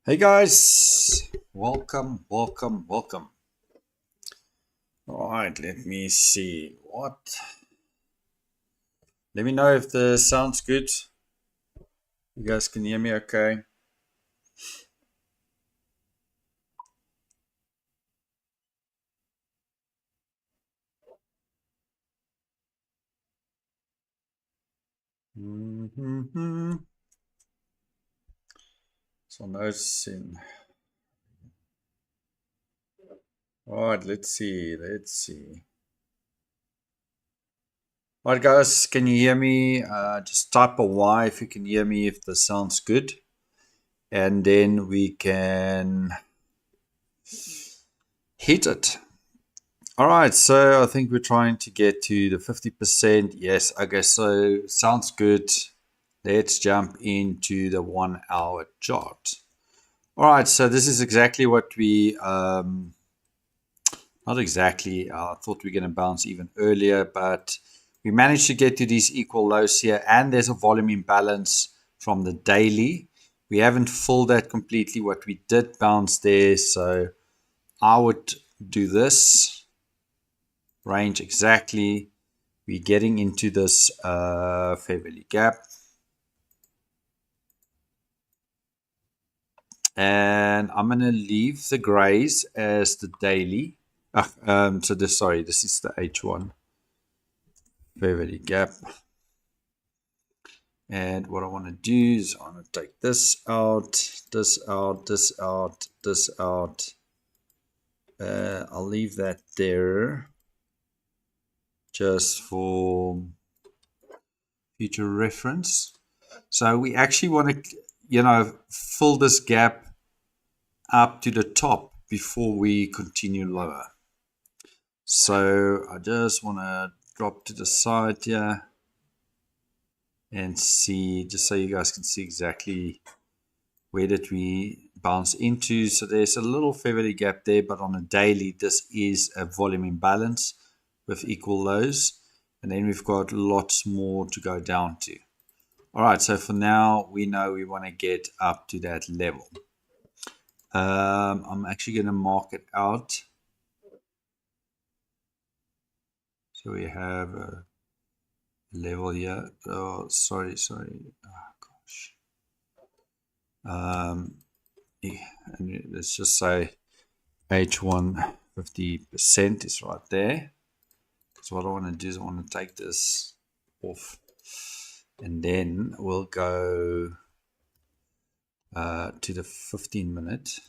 Hey guys, welcome. All right, let me see. Let me know if the sounds good. You guys can hear me okay? Mm-hmm. So noticing. All right, let's see. All right, guys, can you hear me? Just type a Y if you can hear me if the sounds good, and then we can hit it. All right, so I think we're trying to get to the 50%. Yes, okay, so sounds good. Let's jump into the 1 hour chart. All right, so this is exactly what not exactly, I thought we were going to bounce even earlier, but we managed to get to these equal lows here, and there's a volume imbalance from the daily. We haven't filled that completely. What we did bounce there, so I would do this range exactly. We're getting into this fair value gap. And I'm going to leave the grays as the daily. This is the H1 fair value gap. And what I want to do is I want to take this out, this out, this out, this out. I'll leave that there just for future reference. So we actually want to, fill this gap up to the top before we continue lower. So I just want to drop to the side here and see, just so you guys can see exactly where did we bounce into. So there's a little fair value gap there, but on a daily, this is a volume imbalance with equal lows. And then we've got lots more to go down to. All right, so for now, we know we want to get up to that level. I'm actually going to mark it out. So we have a level here. Oh, sorry. Oh, gosh. And let's just say H1 50% is right there. So what I want to do is I want to take this off, and then we'll go to the 15-minute,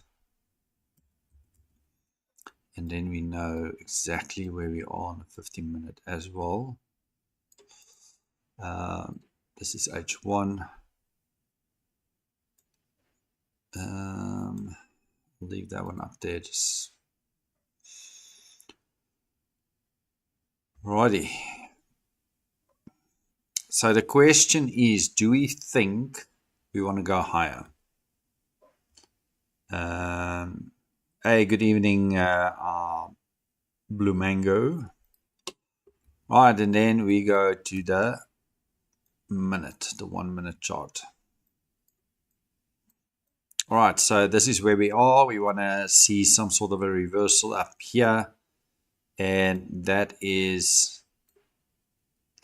and then we know exactly where we are on the 15-minute as well. This is H1. Leave that one up there. Just righty. So the question is, do we think we want to go higher? Hey, good evening, Blue Mango. All right, and then we go to the 1 minute chart. All right, so this is where we are. We want to see some sort of a reversal up here, and that is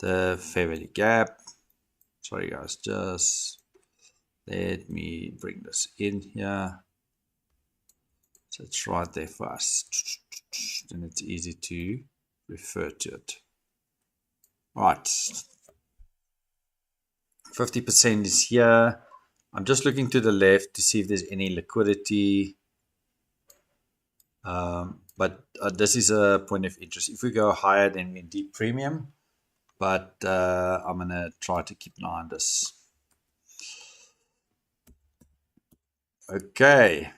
the fair value gap. Sorry, guys, just let me bring this in here. So it's right there for us, and it's easy to refer to it. All right, 50% is here. I'm just looking to the left to see if there's any liquidity. But this is a point of interest. If we go higher, then we're in deep premium. But I'm going to try to keep an eye on this. Okay.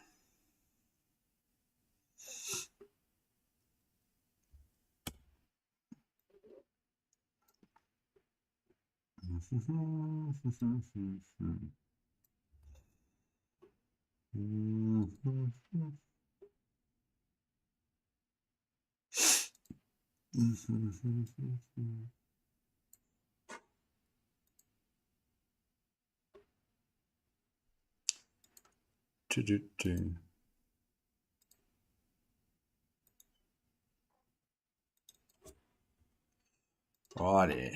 Righty.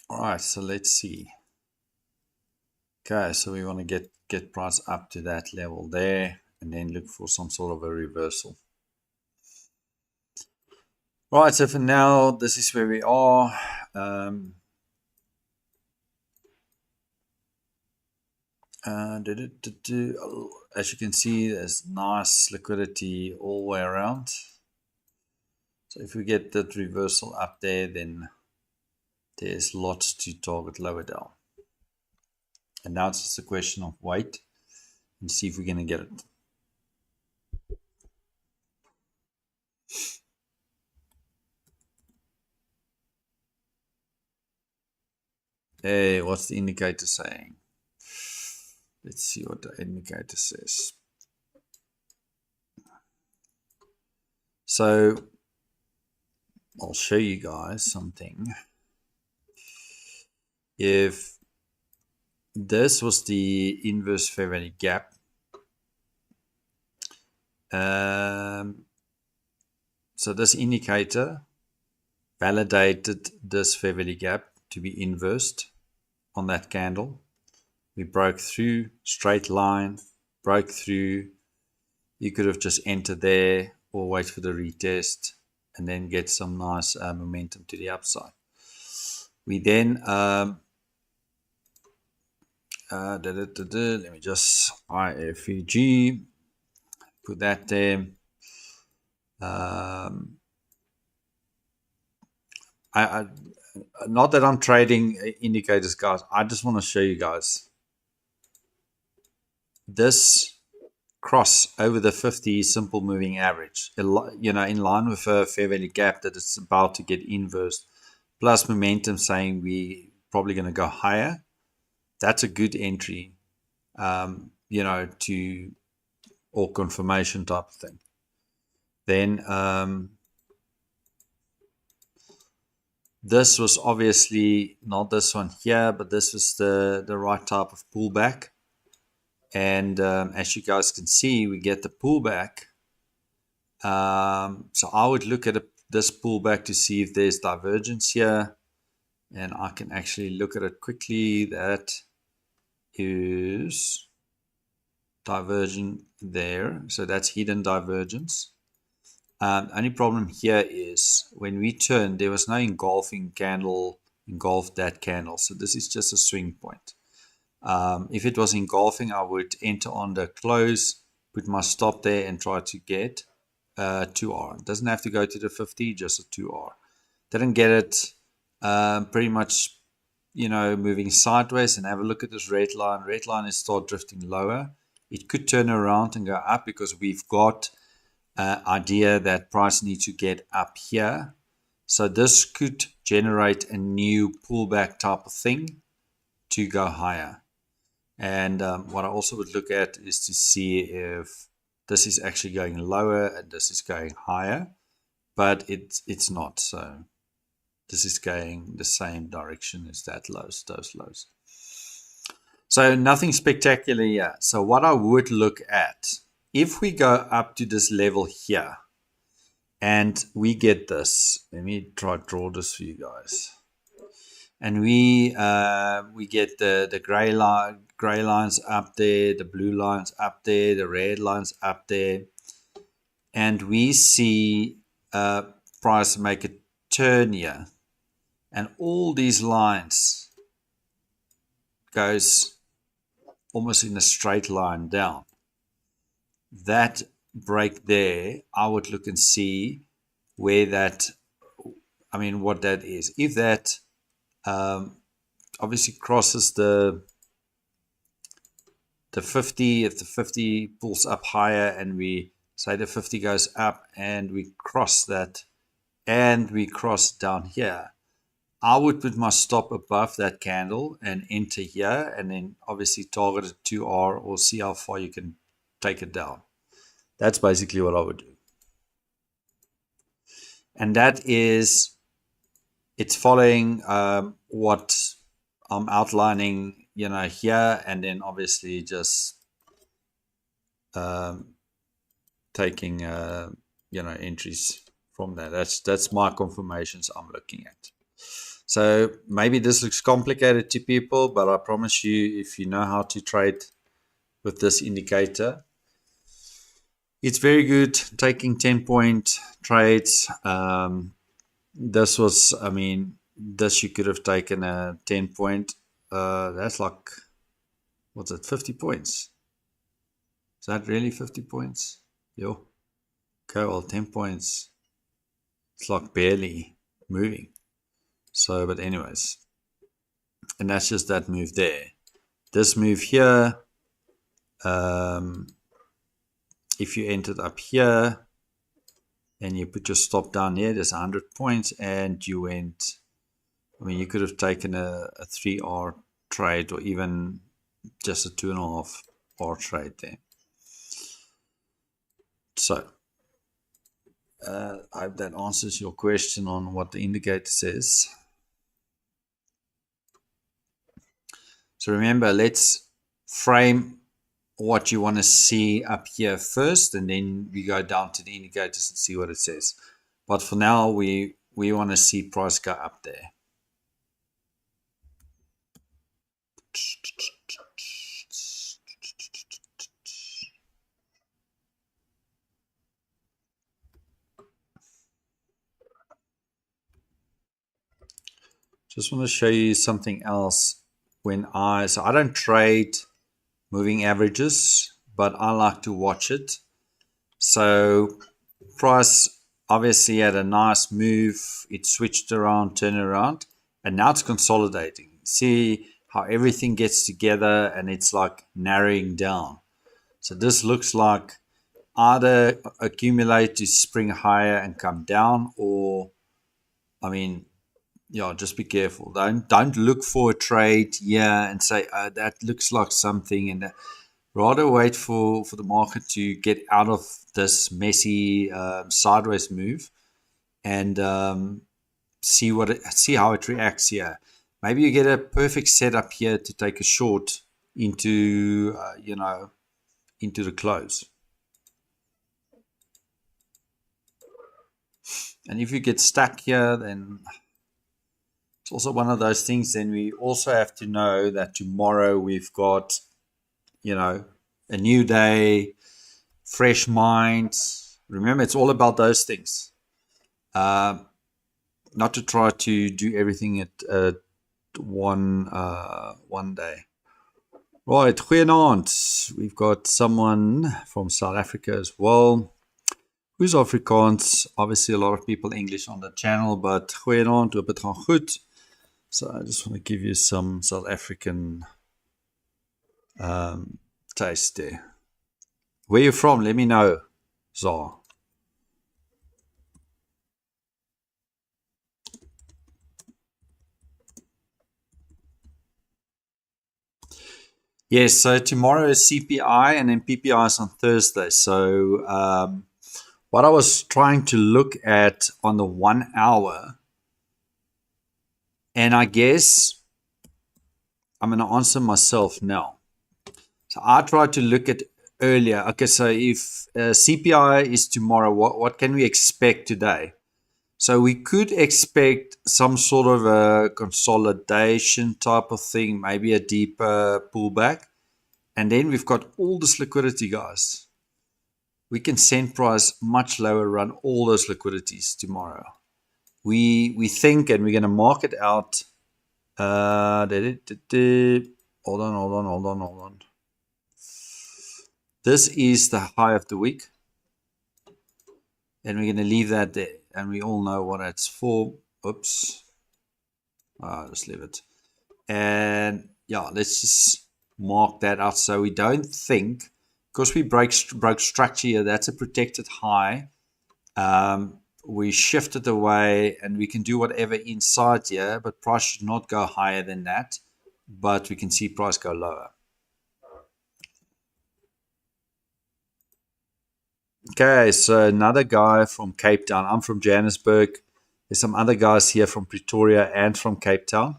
All right, so let's see. Okay, so we want to get price up to that level there and then look for some sort of a reversal. All right, so for now, this is where we are. As you can see, there's nice liquidity all the way around. So if we get that reversal up there, then there's lots to target lower down. And now it's just a question of wait and see if we're going to get it. Hey, what's the indicator saying? Let's see what the indicator says. So I'll show you guys something. If this was the inverse fair value gap, so this indicator validated this fair value gap to be inversed on that candle. We broke through, straight line, broke through. You could have just entered there or wait for the retest and then get some nice momentum to the upside. We then let me just IFEG, put that there. Not that I'm trading indicators, guys. I just want to show you guys this cross over the 50 simple moving average, you know, in line with a fair value gap that it's about to get inversed, plus momentum saying we probably going to go higher. That's a good entry, you know, to or confirmation type of thing. Then this was obviously not this one here, but this was the right type of pullback. And as you guys can see, we get the pullback. So I would look at this pullback to see if there's divergence here. And I can actually look at it quickly. That is divergent there. So that's hidden divergence. Only problem here is when we turn, there was no engulfing candle, engulfed that candle. So this is just a swing point. If it was engulfing, I would enter on the close, put my stop there and try to get 2R. It doesn't have to go to the 50, just a 2R. Didn't get it. Pretty much, you know, moving sideways, and have a look at this red line. Red line is start drifting lower. It could turn around and go up because we've got idea that price needs to get up here. So this could generate a new pullback type of thing to go higher. And what I also would look at is to see if this is actually going lower and this is going higher, but it's not. So this is going the same direction as that lows, those lows. So nothing spectacular here. So what I would look at, if we go up to this level here and we get this, let me try to draw this for you guys. And we get the gray lines up there, the blue lines up there, the red lines up there, and we see price make a turn here, and all these lines goes almost in a straight line down. That break there, I would look and see where that, I mean, what that is. If that obviously crosses the 50, if the 50 pulls up higher and we say the 50 goes up and we cross that and we cross down here, I would put my stop above that candle and enter here, and then obviously target a 2R or see how far you can take it down. That's basically what I would do. And that is, it's following what I'm outlining, here, and then obviously just taking, entries from there. That's my confirmations I'm looking at. So maybe this looks complicated to people, but I promise you, if you know how to trade with this indicator, it's very good. Taking 10-point trades. This was, this you could have taken a 10-point. That's like, what's it, 50 points? Is that really 50 points? Yo. Okay, well, 10 points. It's like barely moving. So, but anyways. And that's just that move there. This move here, if you entered up here and you put your stop down here, there's 100 points, and you went, you could have taken a 3R trade, or even just a 2.5R trade there. So I hope that answers your question on what the indicator says. So remember, let's frame what you want to see up here first, and then we go down to the indicators and see what it says. But for now, we want to see price go up there. Just want to show you something else. So I don't trade moving averages, but I like to watch it. So price obviously had a nice move. It switched around, turned around, and now it's consolidating. See how everything gets together and it's like narrowing down. So this looks like either accumulate to spring higher and come down, or just be careful. Don't look for a trade here and say, that looks like something, and rather wait for the market to get out of this messy sideways move and see how it reacts here. Maybe you get a perfect setup here to take a short into into the close. And if you get stuck here, then it's also one of those things. Then we also have to know that tomorrow we've got, a new day, fresh minds. Remember, it's all about those things. Not to try to do everything at one day. Right, goeienaand. We've got someone from South Africa as well. Who's Afrikaans? Obviously, a lot of people English on the channel, but goeienaand, hoop het gaan goed. So I just want to give you some South African taste there. Where you from? Let me know, Zar. Yes, so tomorrow is CPI and then PPI is on Thursday. So what I was trying to look at on the 1 hour, and I guess I'm going to answer myself now. So I tried to look at earlier. Okay, so if CPI is tomorrow, what can we expect today? So we could expect some sort of a consolidation type of thing, maybe a deeper pullback. And then we've got all this liquidity, guys. We can send price much lower, run all those liquidities tomorrow. We think, and we're going to mark it out. Hold on. This is the high of the week. And we're going to leave that there. And we all know what it's for. Oops. Just leave it. And yeah, let's just mark that out so we don't think, because we broke structure here, that's a protected high. we shifted away and we can do whatever inside here, but price should not go higher than that. But we can see price go lower. Okay, so another guy from Cape Town. I'm from Johannesburg. There's some other guys here from Pretoria and from Cape Town.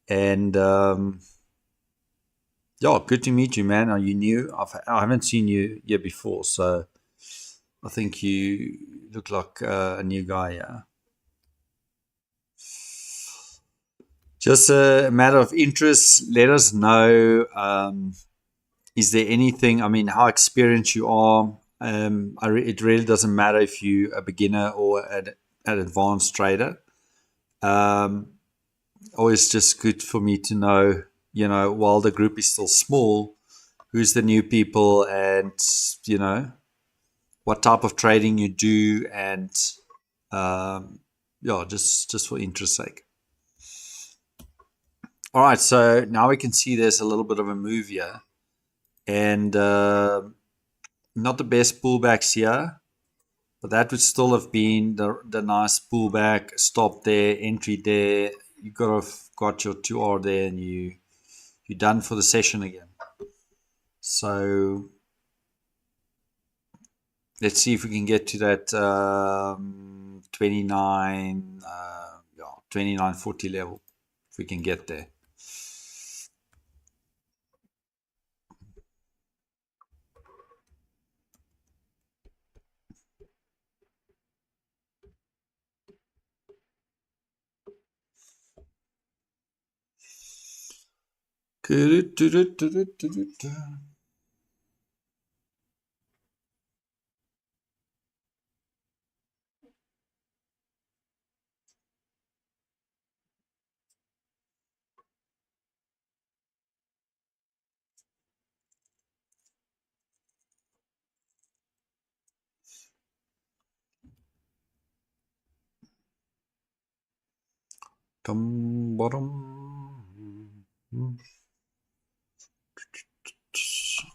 And yeah, good to meet you, man. Are you new? I haven't seen you here before, so I think you look like a new guy, yeah. Just a matter of interest. Let us know. Is there anything? I mean, how experienced you are. It really doesn't matter if you're a beginner or an advanced trader. Always just good for me to know, while the group is still small, who's the new people and, what type of trading you do and, yeah, just for interest sake. All right, so now we can see there's a little bit of a move here. And not the best pullbacks here, but that would still have been the nice pullback, stop there, entry there. You got your 2R there and you're done for the session again. So let's see if we can get to that 29.40 level, if we can get there.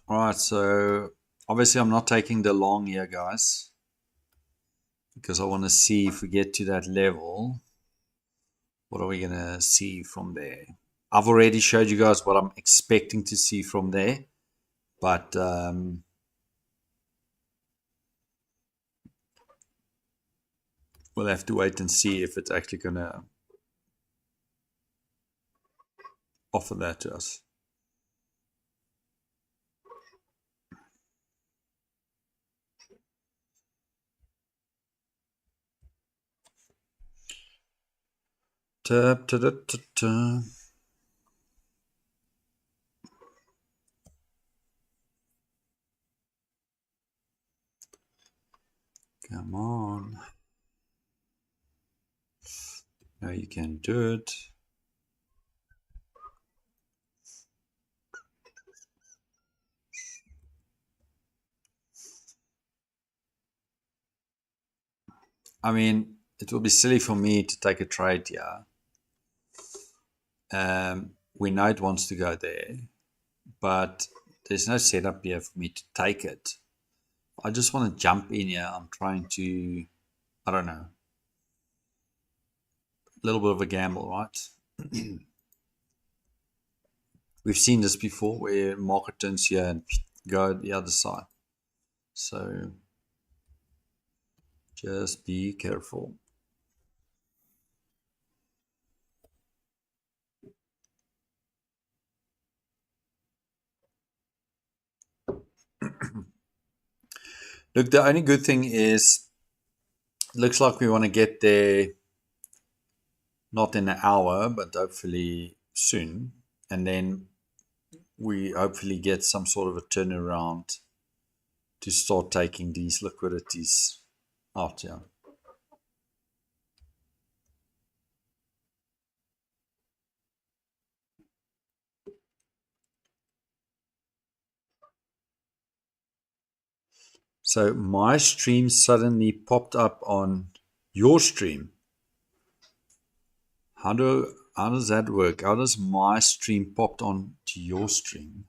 All right, so obviously I'm not taking the long here, guys, because I want to see if we get to that level, what are we going to see from there? I've already showed you guys what I'm expecting to see from there, but we'll have to wait and see if it's actually going to offer that to us. Tap, ta, ta, ta, ta. Come on. Now you can do it. I mean, it will be silly for me to take a trade here. We know it wants to go there, but there's no setup here for me to take it. I just want to jump in here. I'm trying to, I don't know, a little bit of a gamble, right? We've seen this before where market turns here and go the other side. So just be careful. Look, the only good thing is, looks like we want to get there not in an hour, but hopefully soon. And then we hopefully get some sort of a turnaround to start taking these liquidities out here. So my stream suddenly popped up on your stream. How does that work? How does my stream popped on to your stream?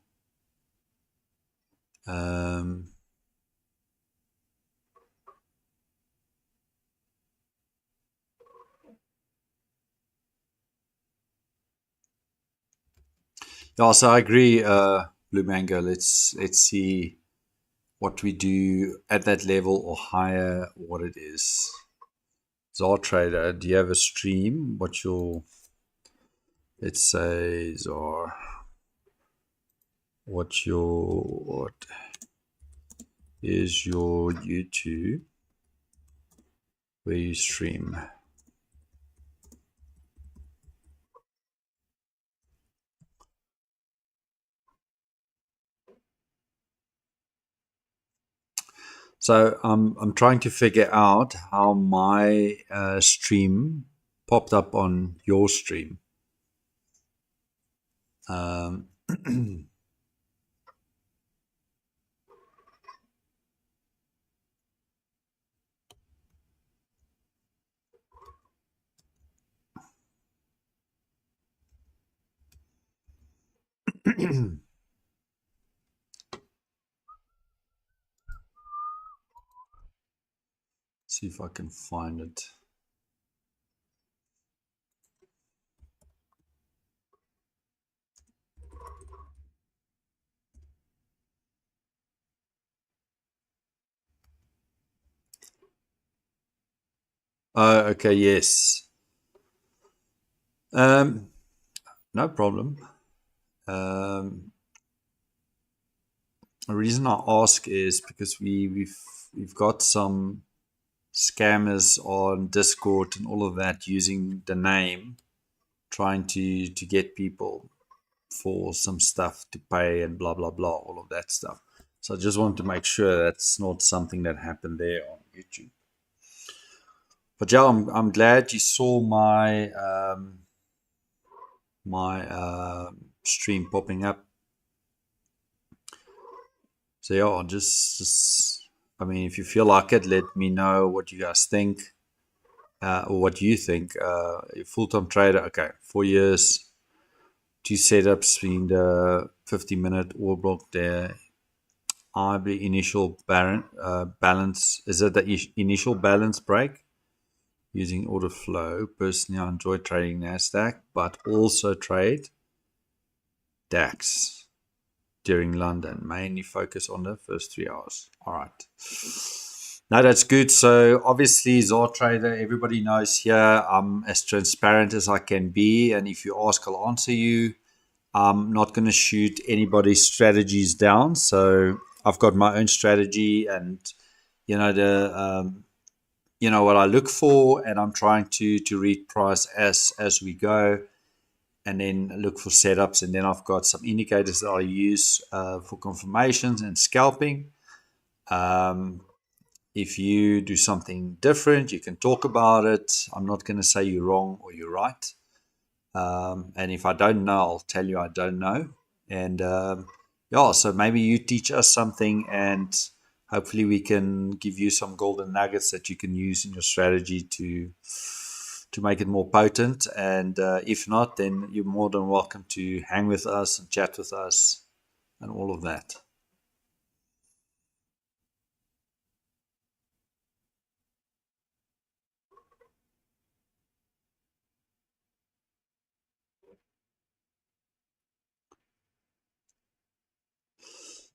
Yeah, so I agree, Blue Mango. Let's see what we do at that level or higher, what it is. Zar Trader, do you have a stream? What's your, let's say, Zar, what is your YouTube where you stream? So I'm trying to figure out how my stream popped up on your stream. Um, see if I can find it. Oh, okay, yes. No problem. The reason I ask is because we've got some scammers on Discord and all of that using the name, trying to get people for some stuff to pay and blah blah blah, all of that stuff. So I just want to make sure that's not something that happened there on YouTube. But yeah, I'm glad you saw my stream popping up. So yeah, just I mean, if you feel like it, let me know what you guys think, or what you think. Full-time trader, okay, 4 years, two setups in the 50-minute all block there. The initial balance, is it the initial balance break using order flow? Personally, I enjoy trading NASDAQ, but also trade DAX during London. Mainly focus on the first 3 hours. All right. No, that's good. So obviously, Zar Trader, everybody knows here I'm as transparent as I can be. And if you ask, I'll answer you. I'm not going to shoot anybody's strategies down. So I've got my own strategy, and you know what I look for, and I'm trying to read price as we go, and then look for setups. And then I've got some indicators that I use for confirmations and scalping. Um, if you do something different, you can talk about it. I'm not going to say you're wrong or you're right. And if I don't know, I'll tell you I don't know. And yeah, so maybe you teach us something, and hopefully we can give you some golden nuggets that you can use in your strategy to make it more potent. And if not, then you're more than welcome to hang with us and chat with us and all of that.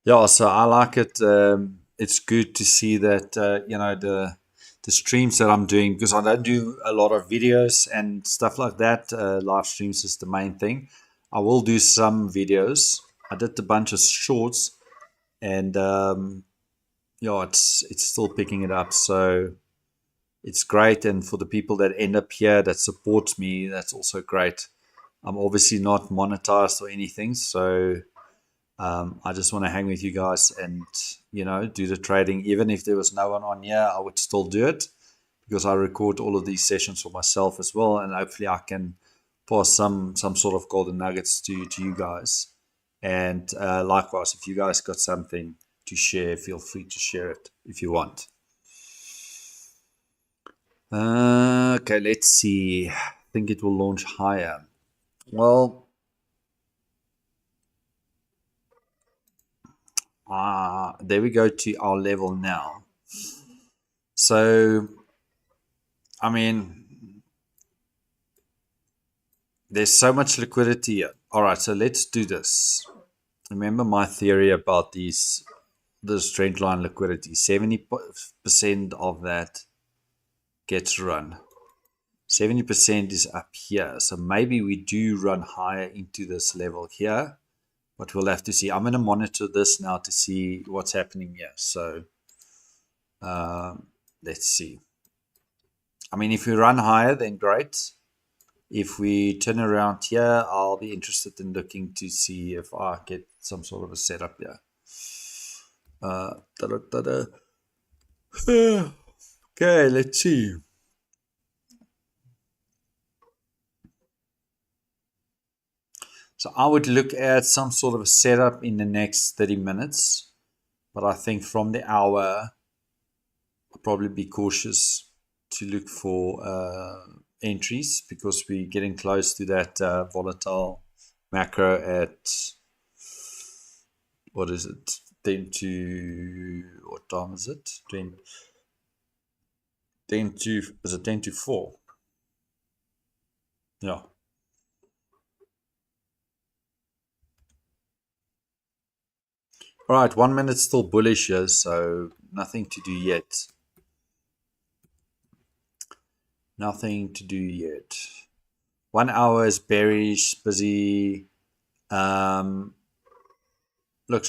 Yeah, so I like it. It's good to see that the streams that I'm doing, because I don't do a lot of videos and stuff like that. Live streams is the main thing. I will do some videos. I did a bunch of shorts, and yeah, it's still picking it up. So it's great, and for the people that end up here that supports me, that's also great. I'm obviously not monetized or anything, so I just want to hang with you guys and do the trading. Even if there was no one on here, I would still do it, because I record all of these sessions for myself as well, and hopefully I can pass some sort of golden nuggets to you guys. And likewise, if you guys got something to share, feel free to share it if you want. Okay, let's see. I think it will launch higher. Well, there we go to our level now. So, I mean, there's so much liquidity here. All right, so let's do this. Remember my theory about this trend line liquidity. 70% of that gets run. 70% is up here. So maybe we do run higher into this level here, but we'll have to see. I'm going to monitor this now to see what's happening here. So let's see. I mean, if we run higher, then great. If we turn around here, I'll be interested in looking to see if I get some sort of a setup here. Okay, let's see. So I would look at some sort of a setup in the next 30 minutes. But I think from the hour, I'll probably be cautious to look for entries because we're getting close to that volatile macro at, what is it, 10 to, what time is it? 10 to, is it 10 to 4? Yeah. All right, 1 minute still bullish here, so nothing to do yet. Nothing to do yet. 1 hour is bearish, busy. Looks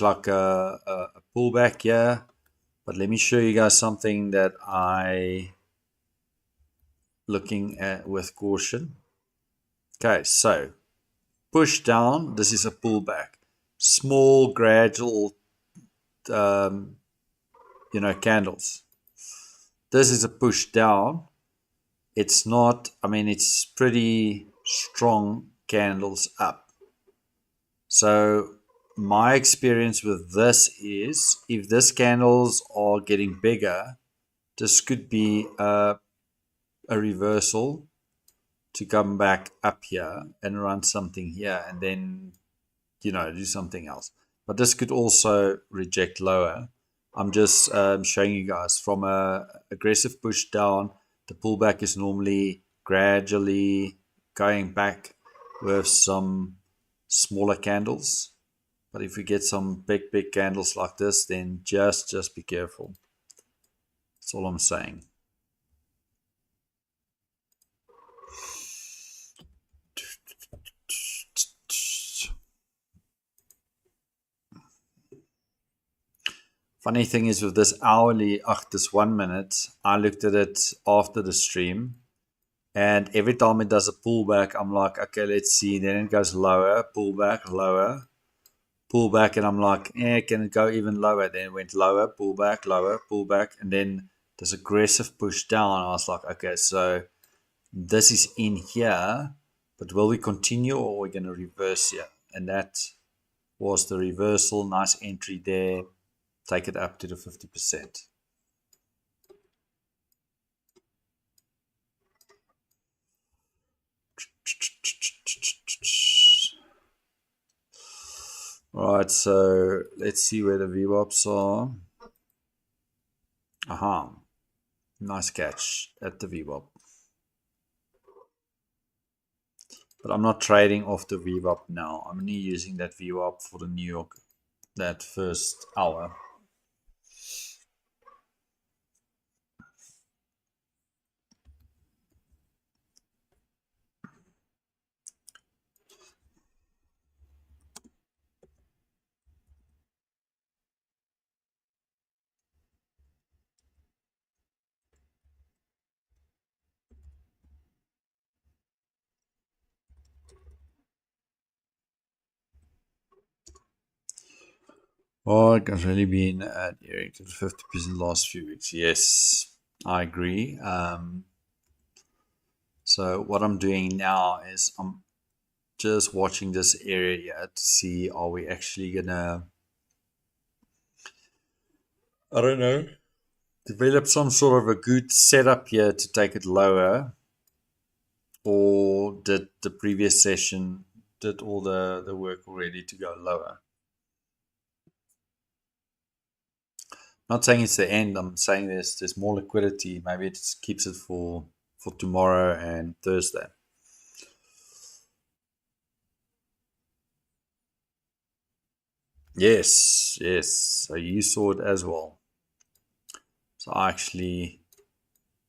like a pullback here. But let me show you guys something that I looking at with caution. Okay, so push down. This is a pullback. Small, gradual, candles. This is a push down. It's not, I mean, it's pretty strong candles up. So my experience with this is if these candles are getting bigger, this could be a reversal to come back up here and run something here and then, do something else. But this could also reject lower. I'm just showing you guys from a aggressive push down, the pullback is normally gradually going back with some smaller candles. But if we get some big candles like this, then just be careful. That's all I'm saying. Funny thing is with this hourly, this 1 minute, I looked at it after the stream. And every time it does a pullback, I'm like, okay, let's see. Then it goes lower, pullback, lower, pullback. And I'm like, can it go even lower? Then it went lower, pullback, lower, pullback. And then this aggressive push down. I was like, okay, so this is in here. But will we continue or are we going to reverse here? And that was the reversal. Nice entry there. Take it up to the 50%. Alright, so let's see where the VWAPs are. Aha. Nice catch at the VWAP. But I'm not trading off the VWAP now. I'm only using that VWAP for the New York, that first hour. Oh, it has really been adhering to the 50% last few weeks. Yes, I agree. So what I'm doing now is I'm just watching this area here to see are we actually gonna, I don't know, develop some sort of a good setup here to take it lower, or did the previous session did all the work already to go lower? Not saying it's the end. I'm saying there's more liquidity. Maybe it just keeps it for tomorrow and Thursday. Yes, yes. So you saw it as well. So I actually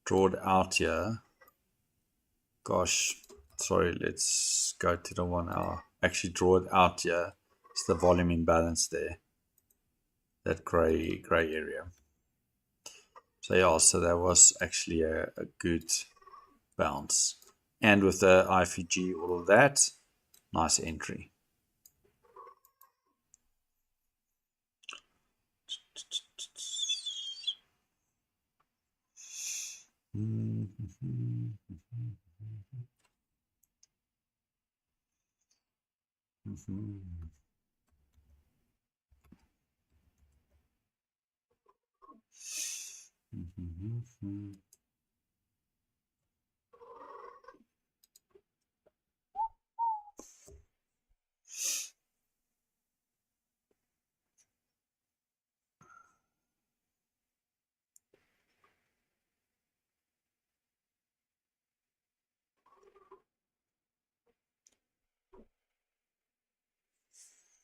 draw it out here. Gosh, sorry, let's go to the 1 hour. Actually draw it out here. It's the volume imbalance there. That gray area. So yeah, so that was actually a good bounce. And with the IFG, all of that, nice entry.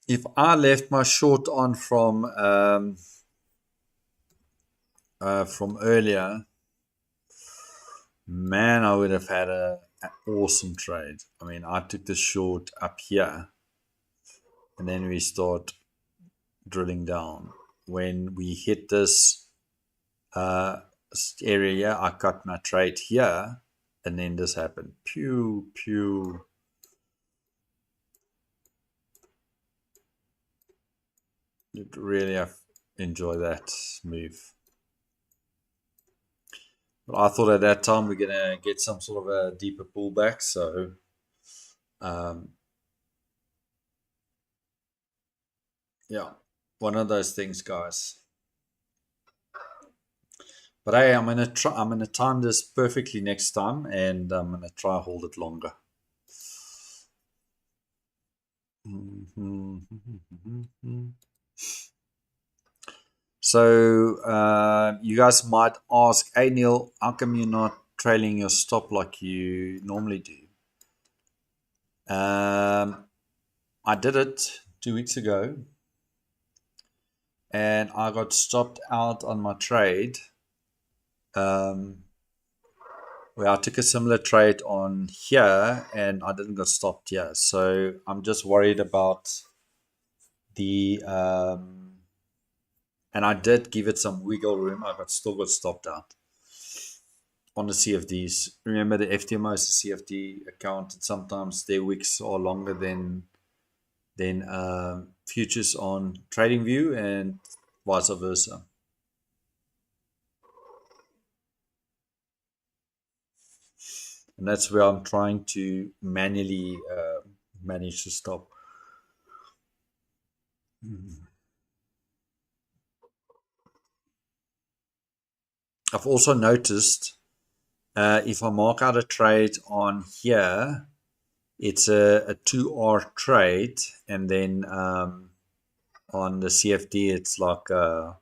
If I left my short on from earlier, man, I would have had an awesome trade. I mean, I took the short up here, and then we start drilling down. When we hit this uh, area, I cut my trade here, and then this happened. Pew, pew. You'd really have enjoy that move. But I thought at that time we're gonna get some sort of a deeper pullback, so um, yeah, one of those things, guys. But hey, I'm gonna try. I'm gonna time this perfectly next time, and I'm gonna try hold it longer. So you guys might ask, "Hey Neil, how come you're not trailing your stop like you normally do?" I did it 2 weeks ago, and I got stopped out on my trade. Where I took a similar trade on here, and I didn't get stopped here. So I'm just worried about the and I did give it some wiggle room. I still got stopped out on the CFDs. Remember, the FTMO is a CFD account, and sometimes their wicks are longer than futures on TradingView, and vice versa. And that's where I'm trying to manually manage to stop. I've also noticed if I mark out a trade on here, it's a 2R trade, and then on the CFD, it's like 1.5,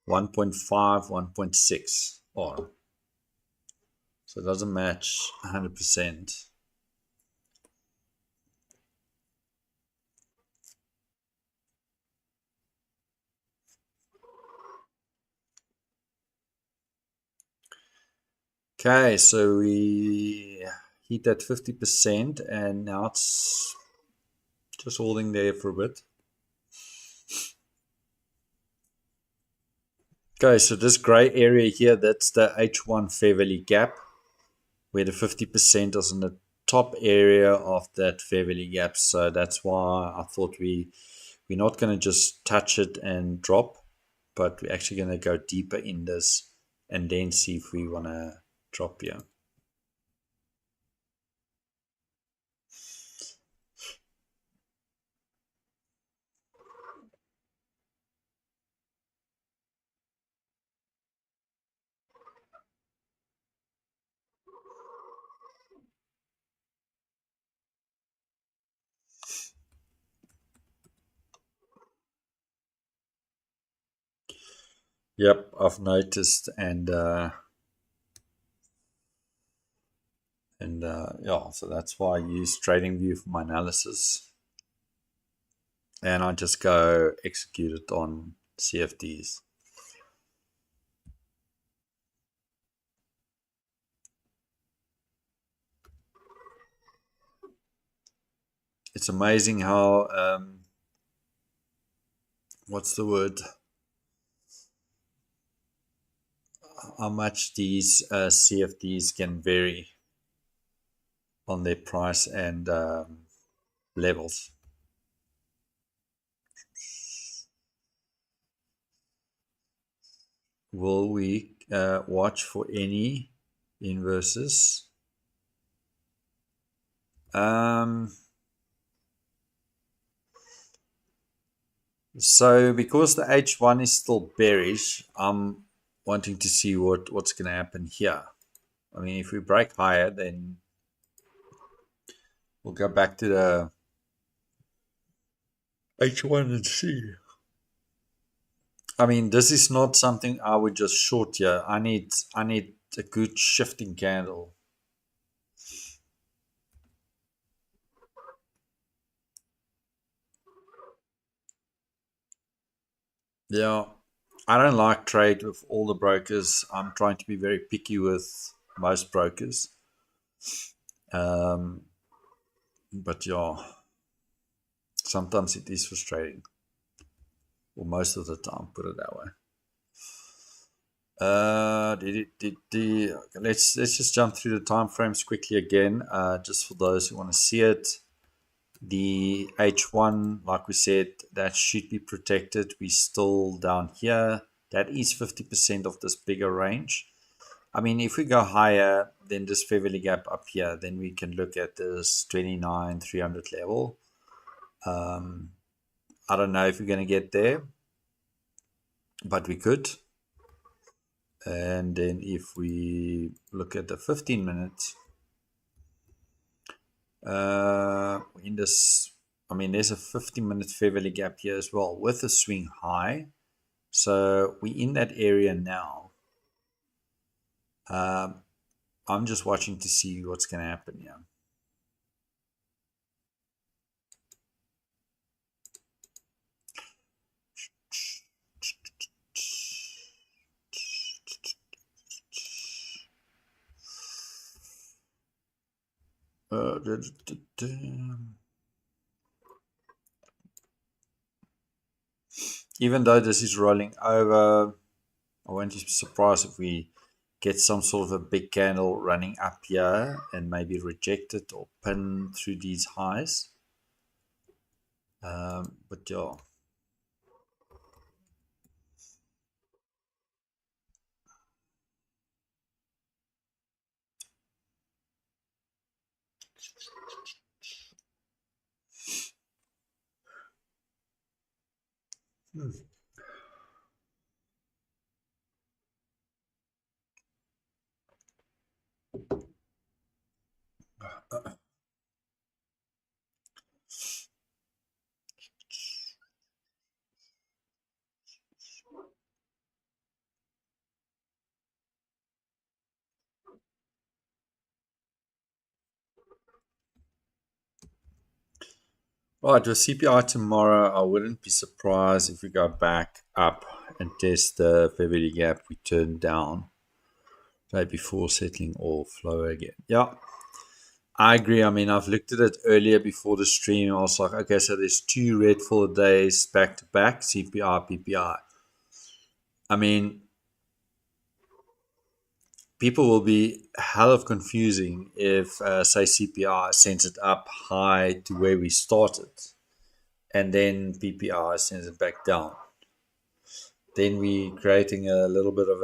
1.6 R. So it doesn't match 100%. Okay, so we hit that 50%, and now it's just holding there for a bit. Okay, so this gray area here, that's the H1 fair value gap, where the 50% is in the top area of that fair value gap. So that's why I thought we're not going to just touch it and drop, but we're actually going to go deeper in this and then see if we want to drop here. Yep, I've noticed, and yeah, so that's why I use TradingView for my analysis. and I just go execute it on CFDs. It's amazing how, what's the word? How much these CFDs can vary on their price and levels. Will we watch for any inverses? So because the H1 is still bearish, I'm wanting to see what's going to happen here. I mean, if we break higher, then we'll go back to the H1 and see. I mean, this is not something I would just short here. I need a good shifting candle. Yeah, I don't like trade with all the brokers. I'm trying to be very picky with most brokers. But yeah, sometimes it is frustrating. Or most of the time, put it that way. Okay, let's just jump through the time frames quickly again, just for those who want to see it. The H1, like we said, that should be protected. We're still down here. That is 50% of this bigger range. I mean, if we go higher than this fair value gap up here, then we can look at this 29,300 level. I don't know if we're going to get there, but we could. And then if we look at the 15 minutes, in this, I mean, there's a 15-minute fair value gap here as well with a swing high. So we're in that area now. I'm just watching to see what's going to happen here. Even though this is rolling over, I won't be surprised if we get some sort of a big candle running up here and maybe reject it or pin through these highs. But yeah. Right, with CPI tomorrow, I wouldn't be surprised if we go back up and test the fair value gap we turned down right before settling off lower again. Yeah, I agree. I mean, I've looked at it earlier before the stream. I was like, okay, so there's two red full days back to back, CPI, PPI. I mean, people will be hell of confusing if, say, CPI sends it up high to where we started, and then PPI sends it back down. Then we're creating a little bit of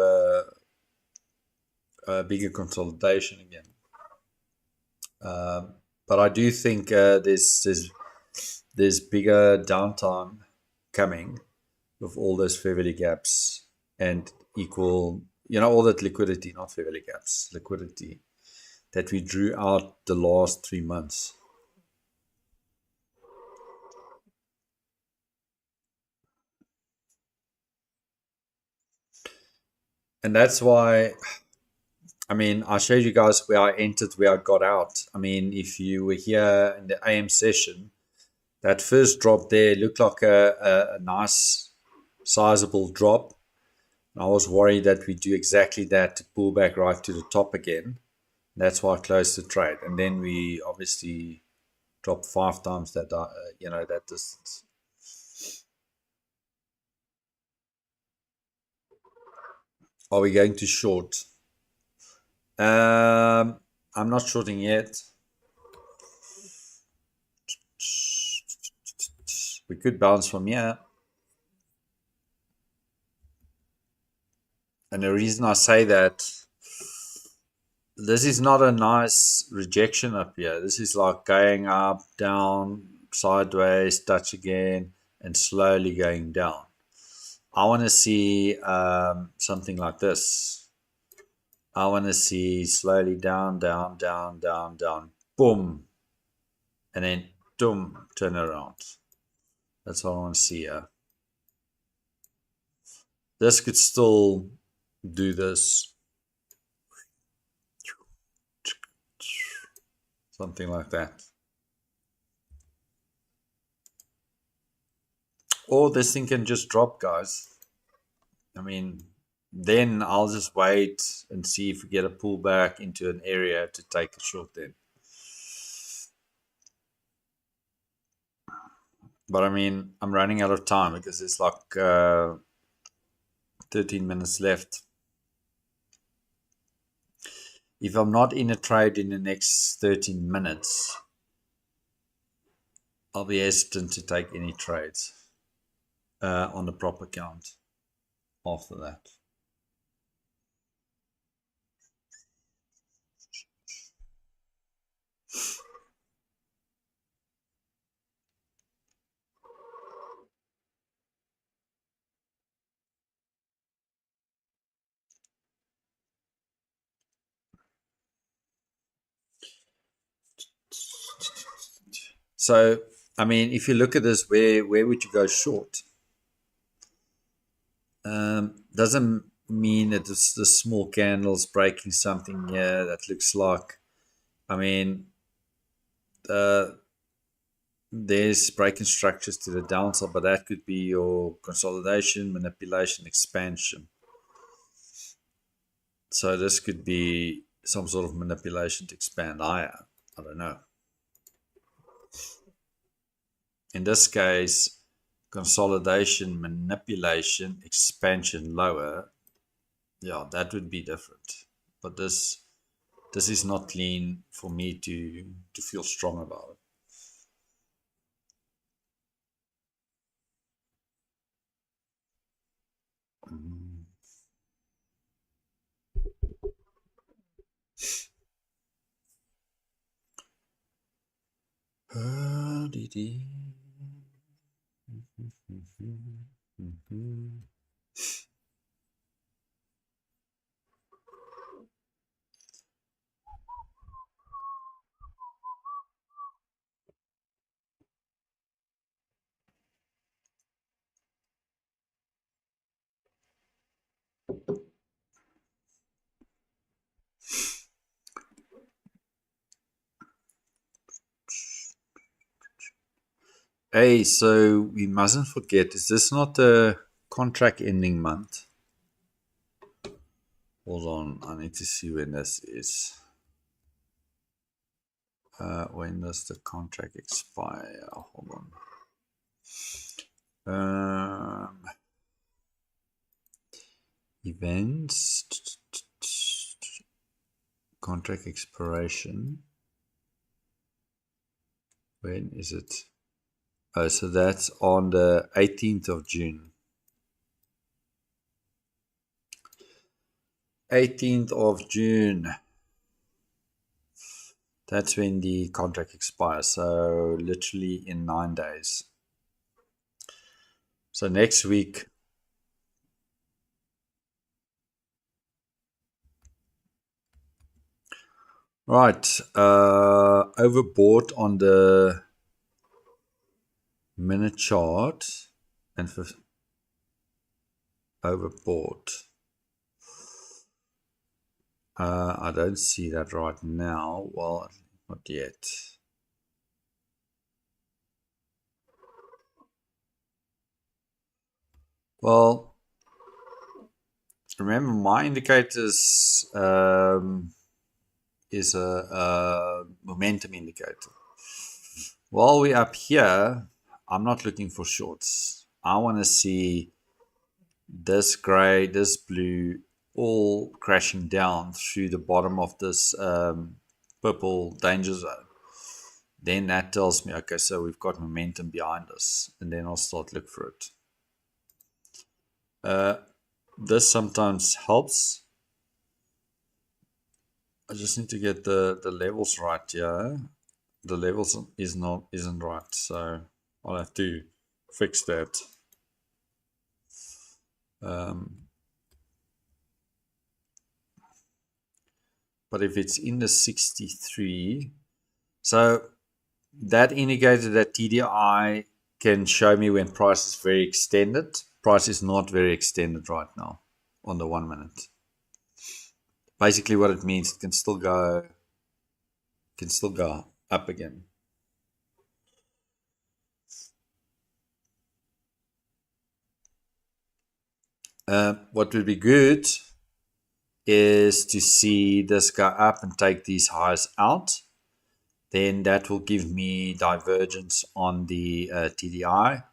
a bigger consolidation again. But I do think there's bigger downtime coming with all those fair value gaps and equal, all that liquidity, not fair value gaps, liquidity that we drew out the last 3 months. And that's why, I mean, I showed you guys where I entered, where I got out. I mean, if you were here in the AM session, that first drop there looked like a nice sizable drop. I was worried that we do exactly that to pull back right to the top again. That's why I closed the trade, and then we obviously dropped 5 times that that distance. Are we going to short? I'm not shorting yet. We could bounce from here. And the reason I say that, this is not a nice rejection up here. This is like going up, down, sideways, touch again, and slowly going down. I want to see something like this. I want to see slowly down, down, down, down, down, boom, and then boom, turn around. That's what I want to see here. This could still do this. Something like that. Or this thing can just drop, guys. I mean, then I'll just wait and see if we get a pullback into an area to take a short then. But I mean, I'm running out of time because it's like 13 minutes left. If I'm not in a trade in the next 13 minutes, I'll be hesitant to take any trades on the prop account after that. So, I mean, if you look at this, where would you go short? Doesn't mean that it's the small candles breaking something here that looks like, I mean, there's breaking structures to the downside, but that could be your consolidation, manipulation, expansion. So this could be some sort of manipulation to expand higher. I don't know. In this case, consolidation, manipulation, expansion lower. Yeah, that would be different. But this is not clean for me to feel strong about it. Hey, so we mustn't forget, is this not a contract ending month? Hold on, I need to see when this is. When does the contract expire? Hold on. Events, contract expiration. When is it? Oh, so that's on the 18th of June. 18th of June. That's when the contract expires. So literally in 9 days. So next week. Right. Overbought on the minute chart and overbought. I don't see that right now. Well, not yet. Well, remember my indicators is a momentum indicator. While we're up here, I'm not looking for shorts. I want to see this gray, this blue, all crashing down through the bottom of this purple danger zone. Then that tells me, okay, so we've got momentum behind us, and then I'll start look for it. This sometimes helps. I just need to get the levels right here. The levels isn't right, so I'll have to fix that. But if it's in the 63, so that indicated that TDI can show me when price is very extended. Price is not very extended right now on the 1 minute. Basically what it means, it can still go up again. What would be good is to see this go up and take these highs out. Then that will give me divergence on the TDI.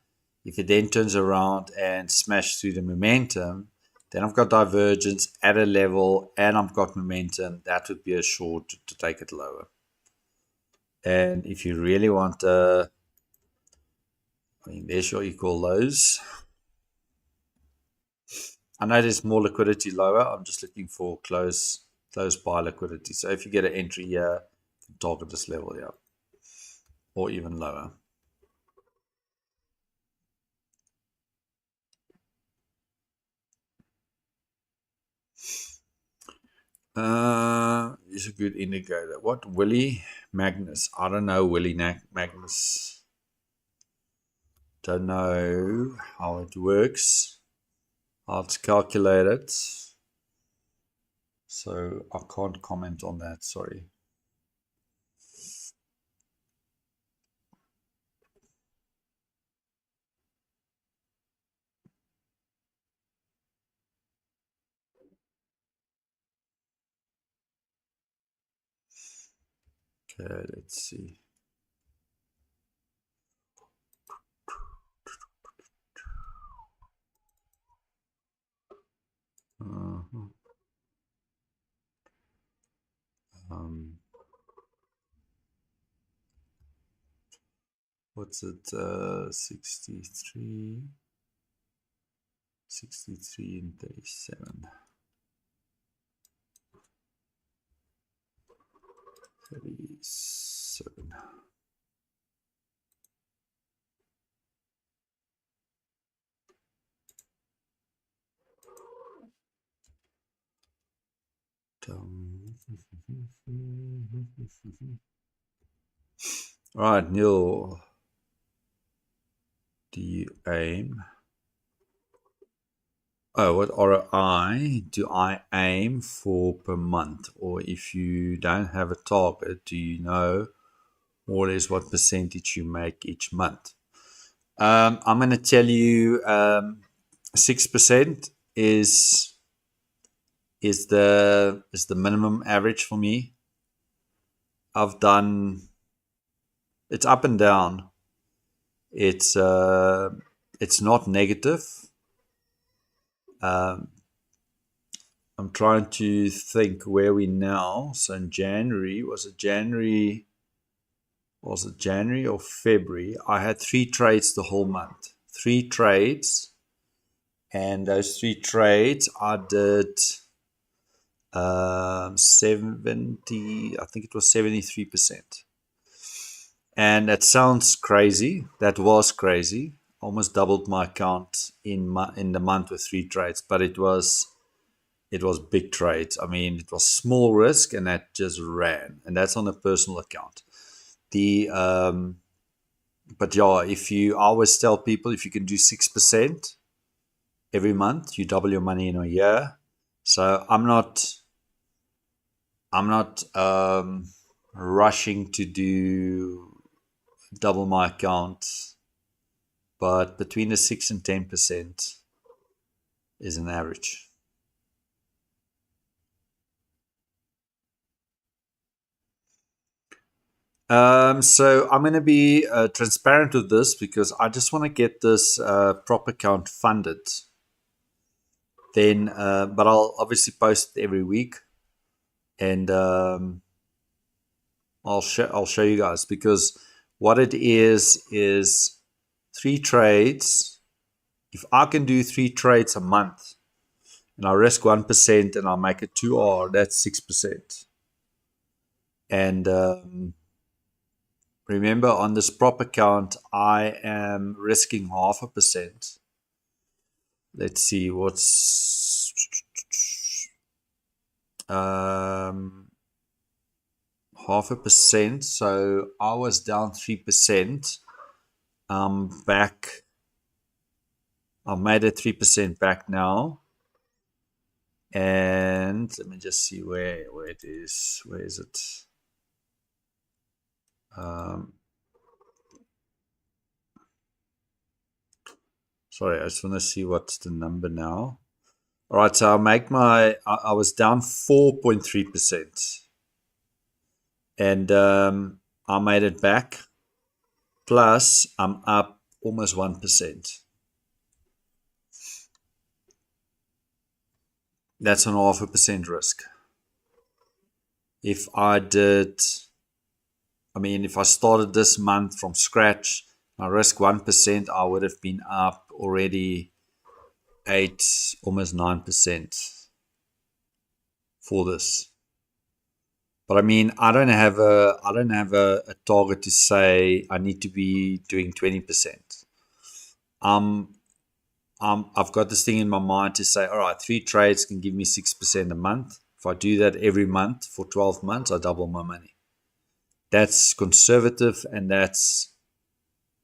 If it then turns around and smash through the momentum, then I've got divergence at a level and I've got momentum. That would be a short to take it lower. And if you really want, I mean, there's your equal lows. I know there's more liquidity lower. I'm just looking for close buy liquidity. So if you get an entry here, target this level here, or even lower. Is a good indicator. What? Willie Magnus. I don't know Willie Magnus. Don't know how it works. How it's calculated. So I can't comment on that. Sorry. Okay, let's see. What's it? 63 and 37. 37. All right, Neil. Do you aim? Oh, what ROI do I aim for per month? Or if you don't have a target, do you know more or less what percentage you make each month? I'm going to tell you 6% is the minimum average for me. I've done, it's up and down. It's not negative. I'm trying to think where we now. So in January, was it January or February? I had 3 trades the whole month. 3 trades. And those 3 trades, I did 70, I think it was 73%. And that sounds crazy. That was crazy. Almost doubled my account in the month with 3 trades, but it was big trades. I mean, it was small risk, and that just ran, and that's on a personal account. But yeah, I always tell people, if you can do 6% every month, you double your money in a year. So I'm not rushing to do double my account, but between the 6 and 10%, is an average. So I'm going to be transparent with this because I just want to get this prop account funded. Then, but I'll obviously post it every week, and I'll show you guys, because what it is 3 trades. If I can do 3 trades a month, and I risk 1%, and I make it 2R, that's 6%. And remember, on this prop account, I am risking 0.5%. Let's see what's 0.5%. So I was down 3%. Back. I made it 3% back now. And let me just see where it is. Where is it? Sorry, I just want to see what's the number now. All right, so I was down 4.3%. And I made it back. Plus, I'm up almost 1%. That's an 0.5% risk. If I started this month from scratch, I risk 1%, I would have been up already 8, almost 9% for this. But I mean, I don't have a target to say I need to be doing 20%. I've got this thing in my mind to say, all right, 3 trades can give me 6% a month. If I do that every month for 12 months, I double my money. That's conservative, and that's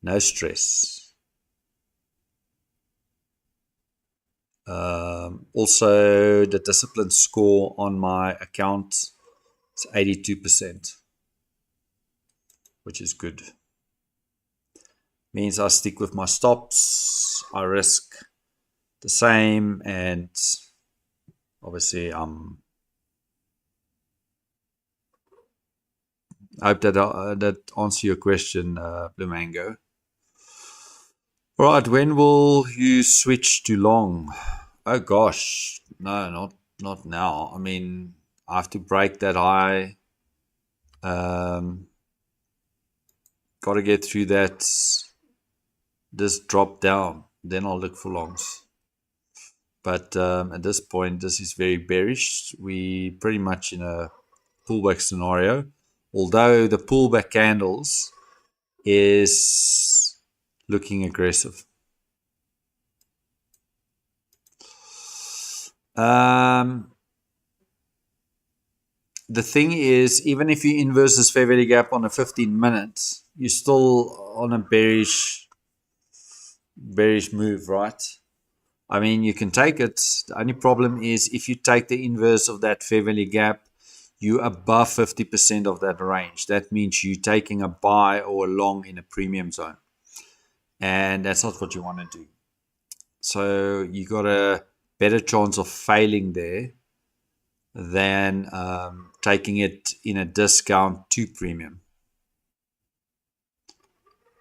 no stress. Also, the discipline score on my account is 82%, which is good. Means I stick with my stops, I risk the same, and obviously I hope that answers your question, Blue Mango. All right, when will you switch to long? Oh gosh, no, not now. I mean, I have to break that high. Got to get through this drop down, then I'll look for longs. But at this point, this is very bearish. We pretty much in a pullback scenario, although the pullback candles is looking aggressive. The thing is, even if you inverse this fair value gap on a 15 minutes, you're still on a bearish move, right? I mean, you can take it. The only problem is if you take the inverse of that fair value gap, you're above 50% of that range. That means you're taking a buy or a long in a premium zone. And that's not what you want to do. So you got a better chance of failing there than taking it in a discount to premium.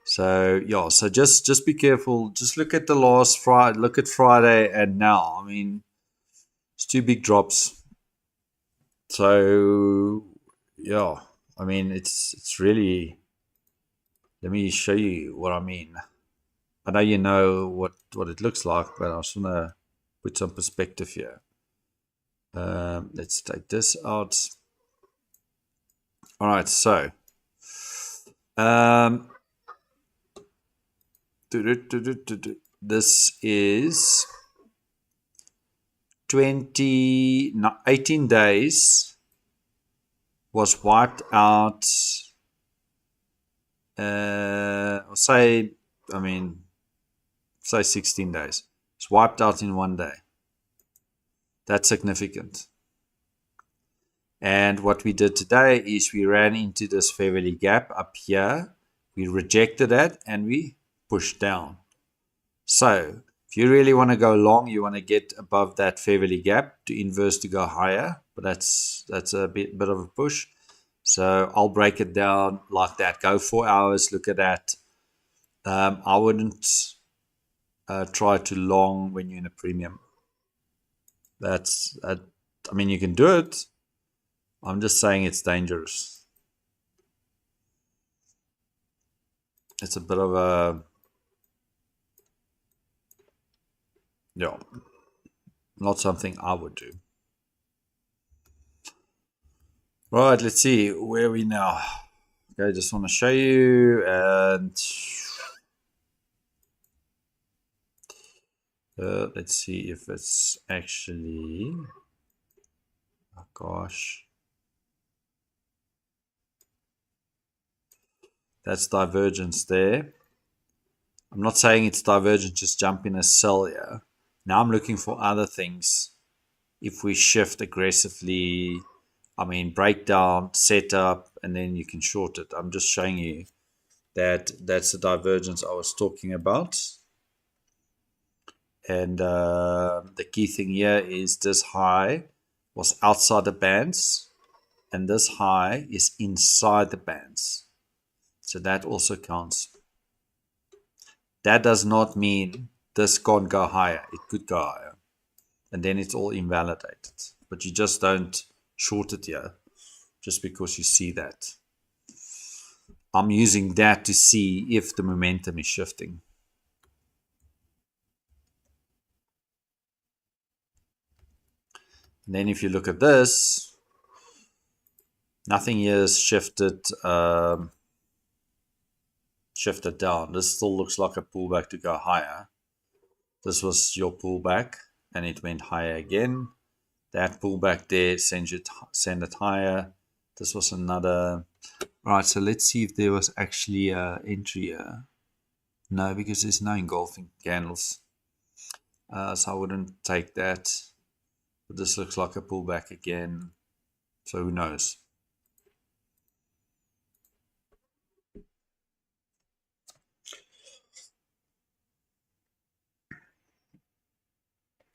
So yeah, so just be careful. Just look at the last Friday, look at Friday and now. I mean, it's 2 big drops. So yeah, I mean it's really. Let me show you what I mean. I know you know what it looks like, but I just want to put some perspective here. Let's take this out. All right, so this is 18 days was wiped out. Say 16 days. It's wiped out in 1 day. That's significant. And what we did today is we ran into this fair value gap up here. We rejected that and we pushed down. So If you really want to go long, you want to get above that fair value gap to inverse to go higher, but that's a bit of a push. So I'll break it down like that. Go 4 hours, look at that. I wouldn't try to long when you're in a premium. I mean, you can do it. I'm just saying it's dangerous. It's a bit of a, yeah, not something I would do. Right, let's see. Where are we now? Okay, just want to show you, and let's see if it's actually, oh gosh, that's divergence there. I'm not saying it's divergent, just jump in a sell here. Now I'm looking for other things. If we shift aggressively, I mean, breakdown, setup, and then you can short it. I'm just showing you that that's the divergence I was talking about. And the key thing here is this high was outside the bands, and this high is inside the bands. So that also counts. That does not mean this can't go higher. It could go higher. And then it's all invalidated. But you just don't short it here just because you see that. I'm using that to see if the momentum is shifting. And then if you look at this, nothing here is shifted down. This still looks like a pullback to go higher. This was your pullback and it went higher again. That pullback there send it higher. This was another. Right, so let's see if there was actually an entry here. No, because there's no engulfing candles. So I wouldn't take that. But this looks like a pullback again. So who knows?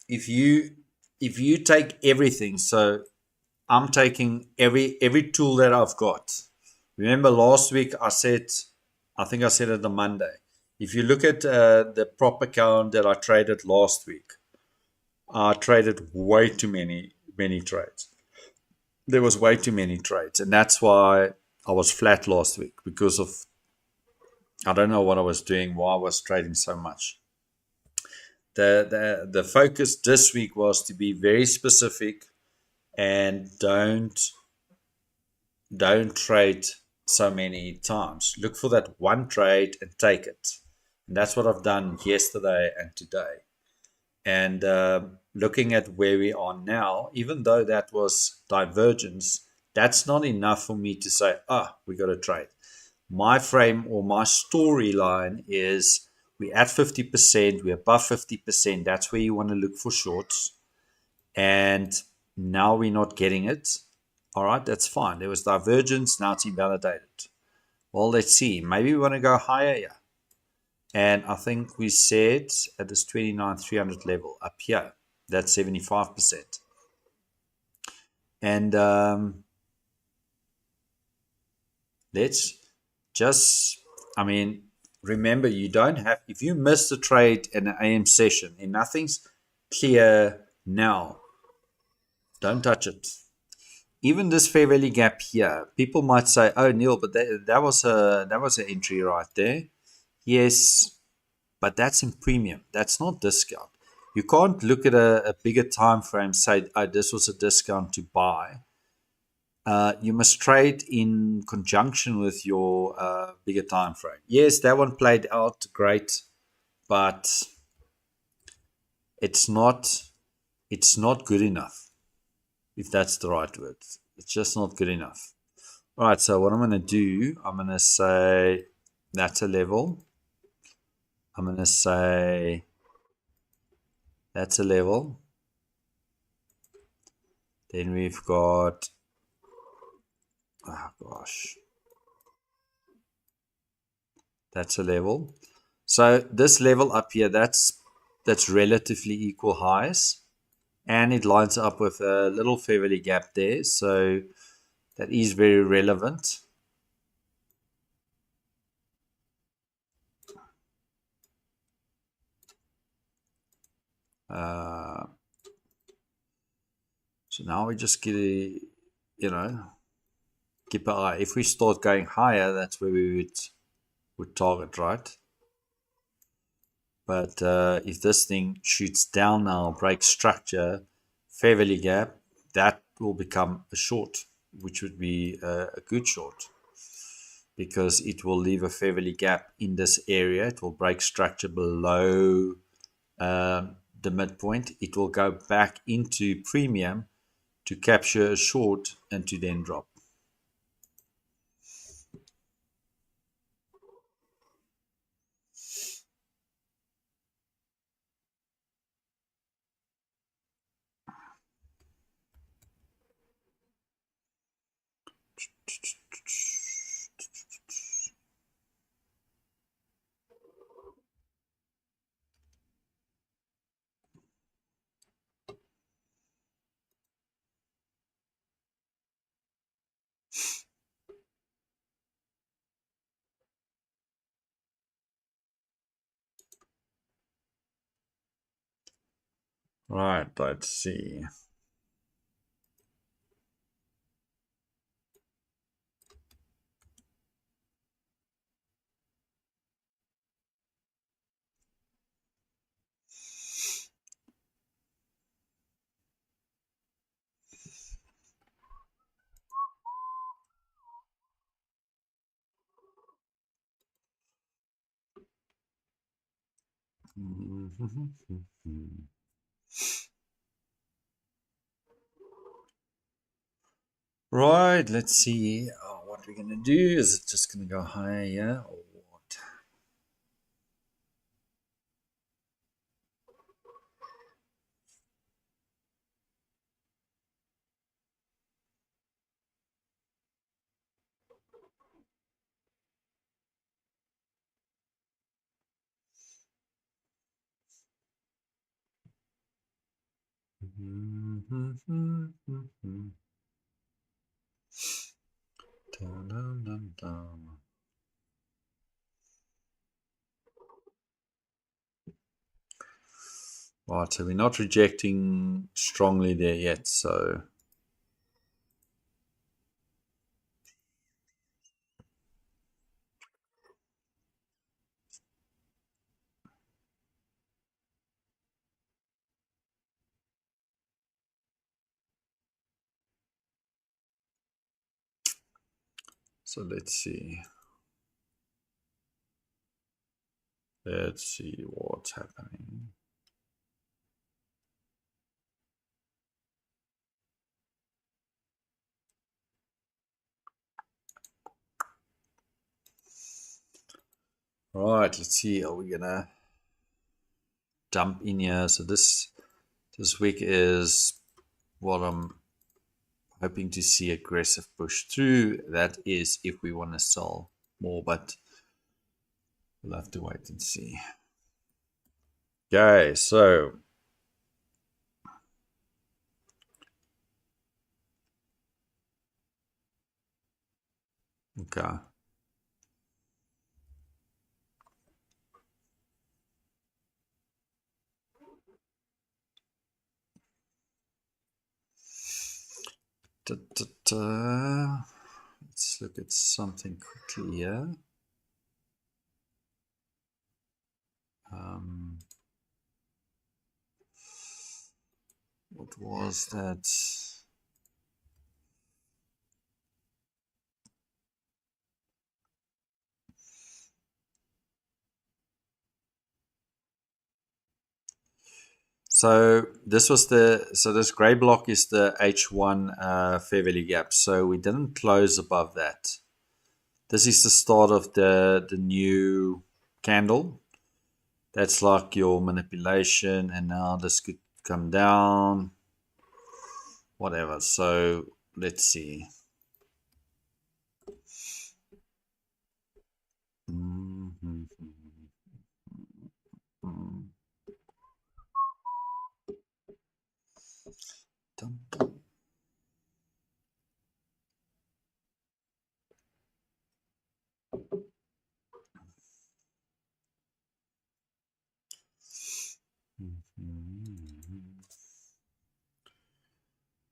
If you take everything, so I'm taking every tool that I've got. Remember last week I think I said it on Monday. If you look at the prop account that I traded last week, I traded way too many trades. There was way too many trades, and that's why I was flat last week because of I don't know what I was doing, why I was trading so much. The focus this week was to be very specific and don't trade so many times. Look for that one trade and take it. And that's what I've done yesterday and today. And looking at where we are now, even though that was divergence, that's not enough for me to say, we got to trade. My frame or my storyline is we're at 50%, we're above 50%. That's where you want to look for shorts. And now we're not getting it. All right, that's fine. There was divergence. Now it's invalidated. Well, let's see. Maybe we want to go higher here. And I think we said at this 29,300 level up here, that's 75%. And let's just, remember, you don't have, if you miss the trade in an AM session and nothing's clear now, don't touch it. Even this fair value gap here, people might say, "Oh, Neil, but that was an entry right there." Yes, but that's in premium. That's not discount. You can't look at a bigger time frame, say, "Oh, this was a discount to buy." You must trade in conjunction with your bigger time frame. Yes, that one played out great, but it's not good enough. If that's the right word. It's just not good enough. All right, so what I'm going to do, I'm going to say that's a level. I'm going to say that's a level. Then we've got, that's a level. So this level up here, that's that's relatively equal highs, and it lines up with a little fair value gap there, so that is very relevant. So now we just get a, keep an eye. If we start going higher, that's where we would target, right? But if this thing shoots down now, breaks structure, fair value gap, that will become a short, which would be a good short, because it will leave a fair value gap in this area. It will break structure below the midpoint. It will go back into premium to capture a short and to then drop. Right, let's see. Right, let's see what we're going to do. Is it just going to go higher or what? Right, so we're not rejecting strongly there yet. So let's see. Let's see what's happening. Right, let's see. Are we gonna dump in here? So this week is what I'm hoping to see aggressive push through. That is if we want to sell more, but we'll have to wait and see. Okay, so okay. Let's look at something quickly here. What was that? So this gray block is the H1 fair value gap. So we didn't close above that. This is the start of the new candle. That's like your manipulation, and now this could come down, whatever. So let's see. Dum, dum.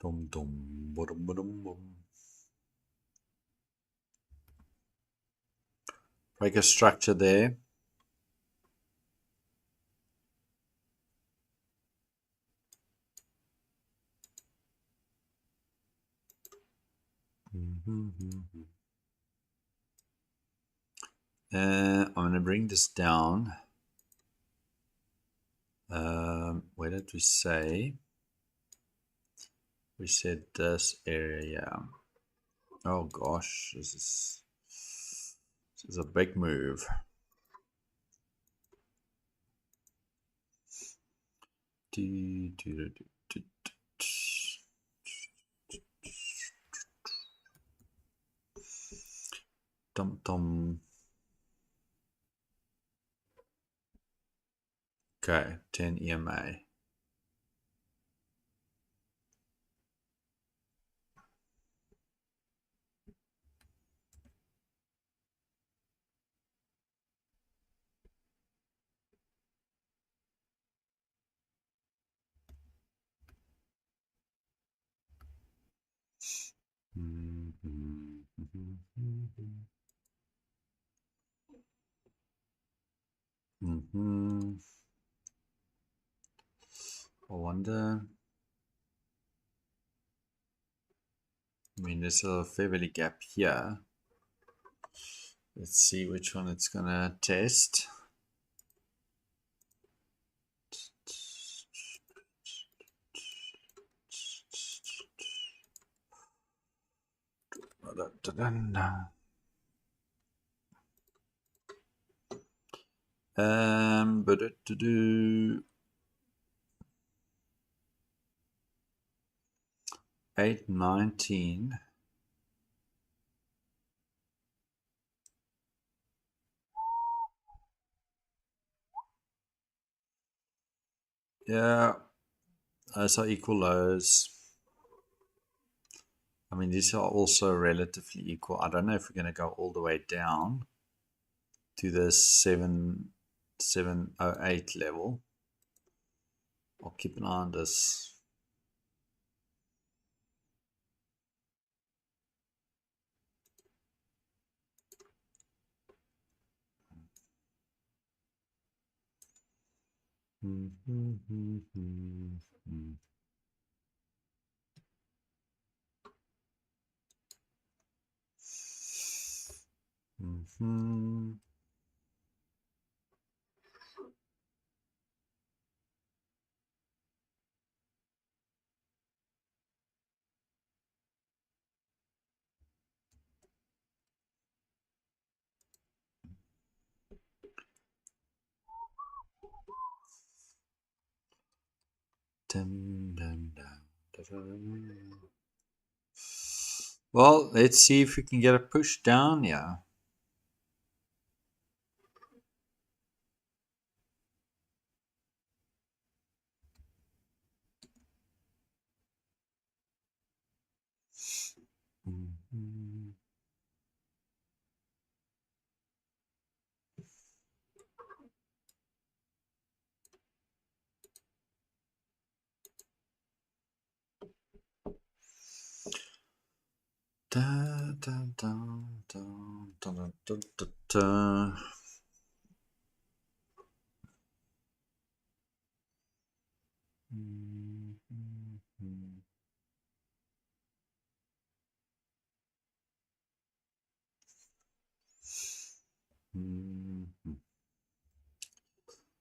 Dum, dum, ba-dum, ba-dum, bum. Break a structure there. I'm going to bring this down. Where did we say? We said this area. Oh gosh, this is a big move. Dum dum. Okay, 10 EMA. I wonder. I mean, there's a fair value gap here. Let's see which one it's gonna test. But to do 819. Yeah, those are equal lows. I mean, these are also relatively equal. I don't know if we're going to go all the way down to the 708 level. I'll keep an eye on this. Well, let's see if we can get a push down. Yeah. Da, da, da, da, da, da, da, da.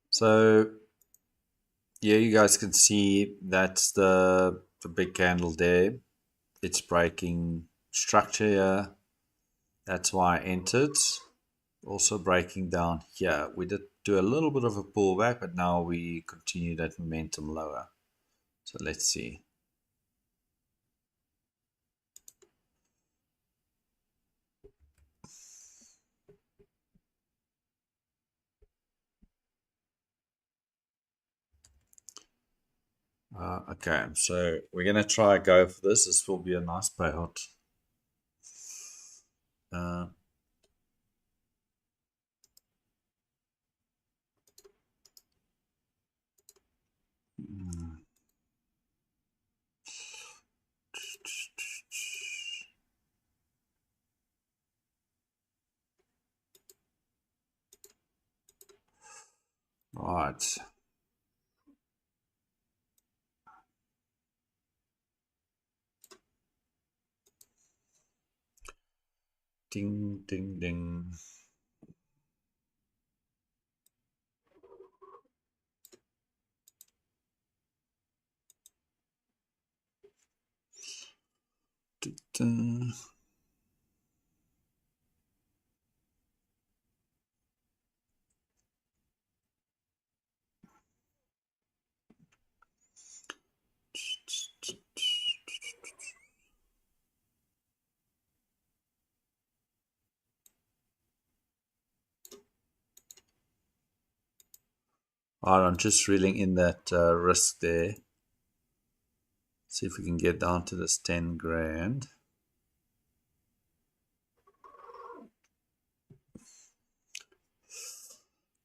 So yeah, you guys can see that's the big candle there. It's breaking structure here. That's why I entered. Also breaking down here. We did do a little bit of a pullback, but now we continue that momentum lower. So let's see. Okay, so we're going to try go for this. This will be a nice payout. Uh, right. Ding, ding, ding. Dun. All right, I'm just reeling in that risk there. See if we can get down to this 10 grand.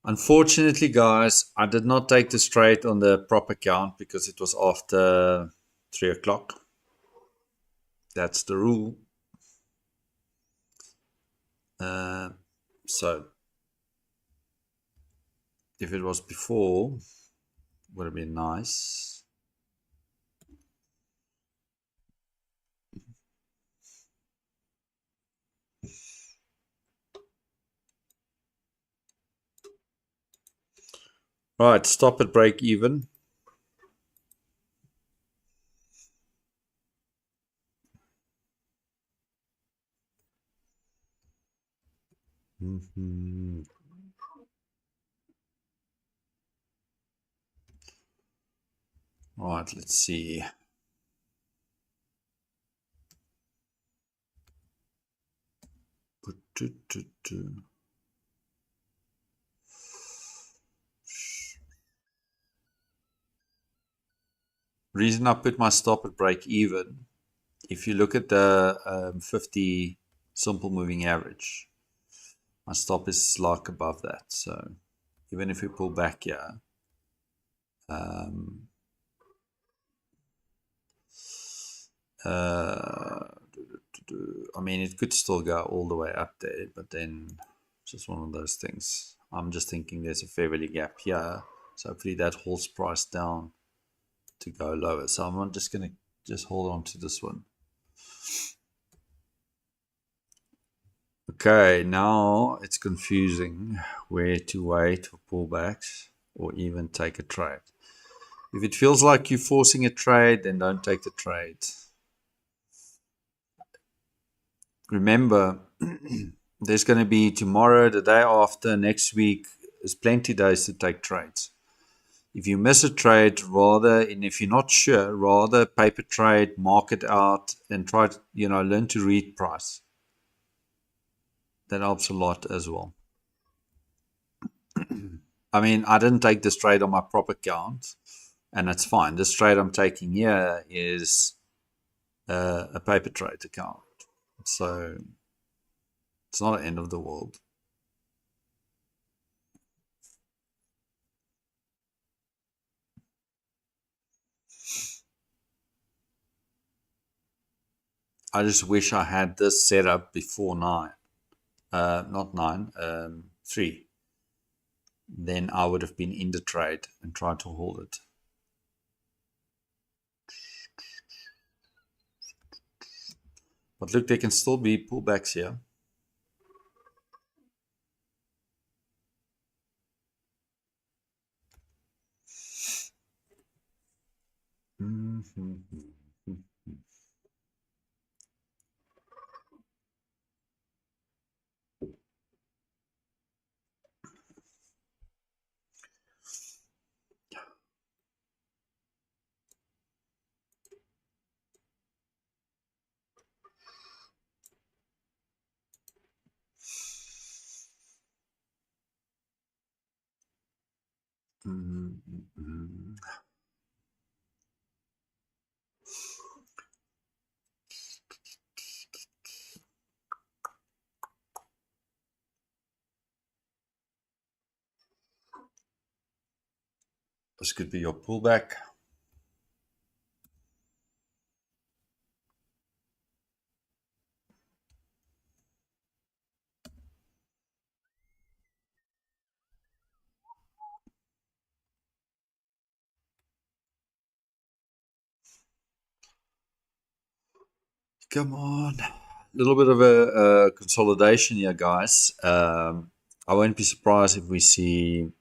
Unfortunately, guys, I did not take this trade on the prop account because it was after 3 o'clock. That's the rule. So if it was before, would have been nice. Right, stop at break even. Right, let's see. Reason I put my stop at break even, if you look at the 50 simple moving average, my stop is like above that. So even if we pull back here, I mean, it could still go all the way up there, but then just one of those things. I'm just thinking there's a fair value gap here, so hopefully that holds price down to go lower. So I'm just going to just hold on to this one. Okay, now it's confusing where to wait for pullbacks or even take a trade. If it feels like you're forcing a trade, then don't take the trade. Remember, there's going to be tomorrow, the day after, next week. There's plenty of days to take trades. If you miss a trade, rather, and if you're not sure, rather paper trade, mark it out, and try to, learn to read price. That helps a lot as well. I mean, I didn't take this trade on my prop account, and that's fine. This trade I'm taking here is a paper trade account. So it's not the end of the world. I just wish I had this set up before 9. Not 9, 3. Then I would have been in the trade and tried to hold it. But look, there can still be pullbacks here. This could be your pullback. Come on. A little bit of a consolidation here, guys. I won't be surprised if we see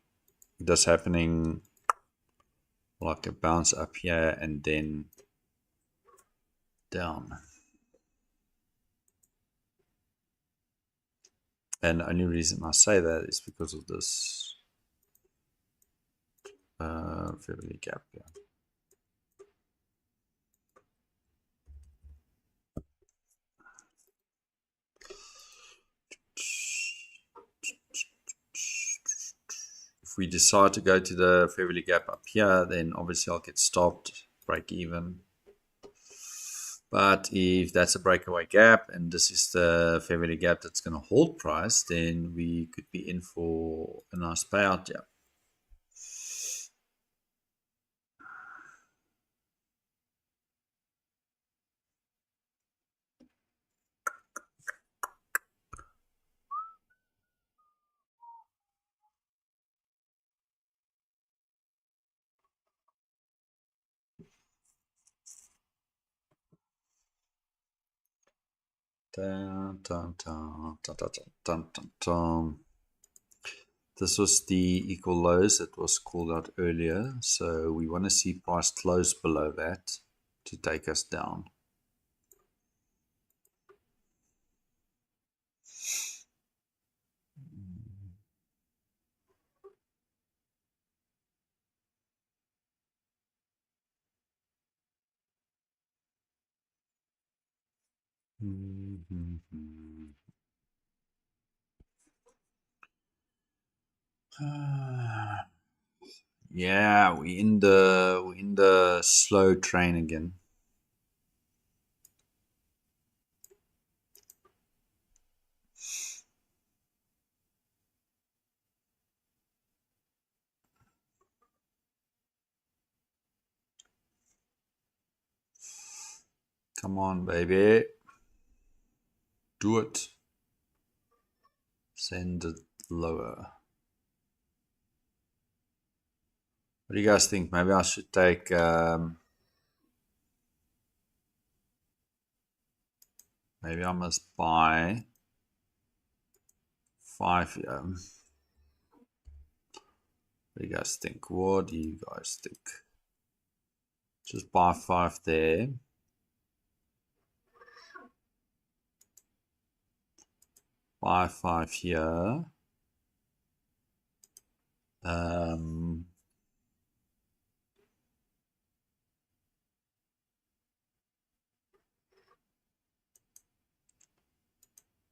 this happening, like a bounce up here and then down. And the only reason I say that is because of this fair value gap here. If we decide to go to the fair value gap up here, then obviously I'll get stopped, break even. But if that's a breakaway gap and this is the fair value gap that's going to hold price, then we could be in for a nice payout. Yeah. Dun, dun, dun, dun, dun, dun, dun, dun. This was the equal lows that was called out earlier. So we want to see price close below that to take us down. Yeah, we're in the slow train again. Come on, baby. Do it. Send it lower. What do you guys think? Maybe I should take maybe I must buy 5. What do you guys think? What do you guys think? Just buy 5 there. Buy 5 here.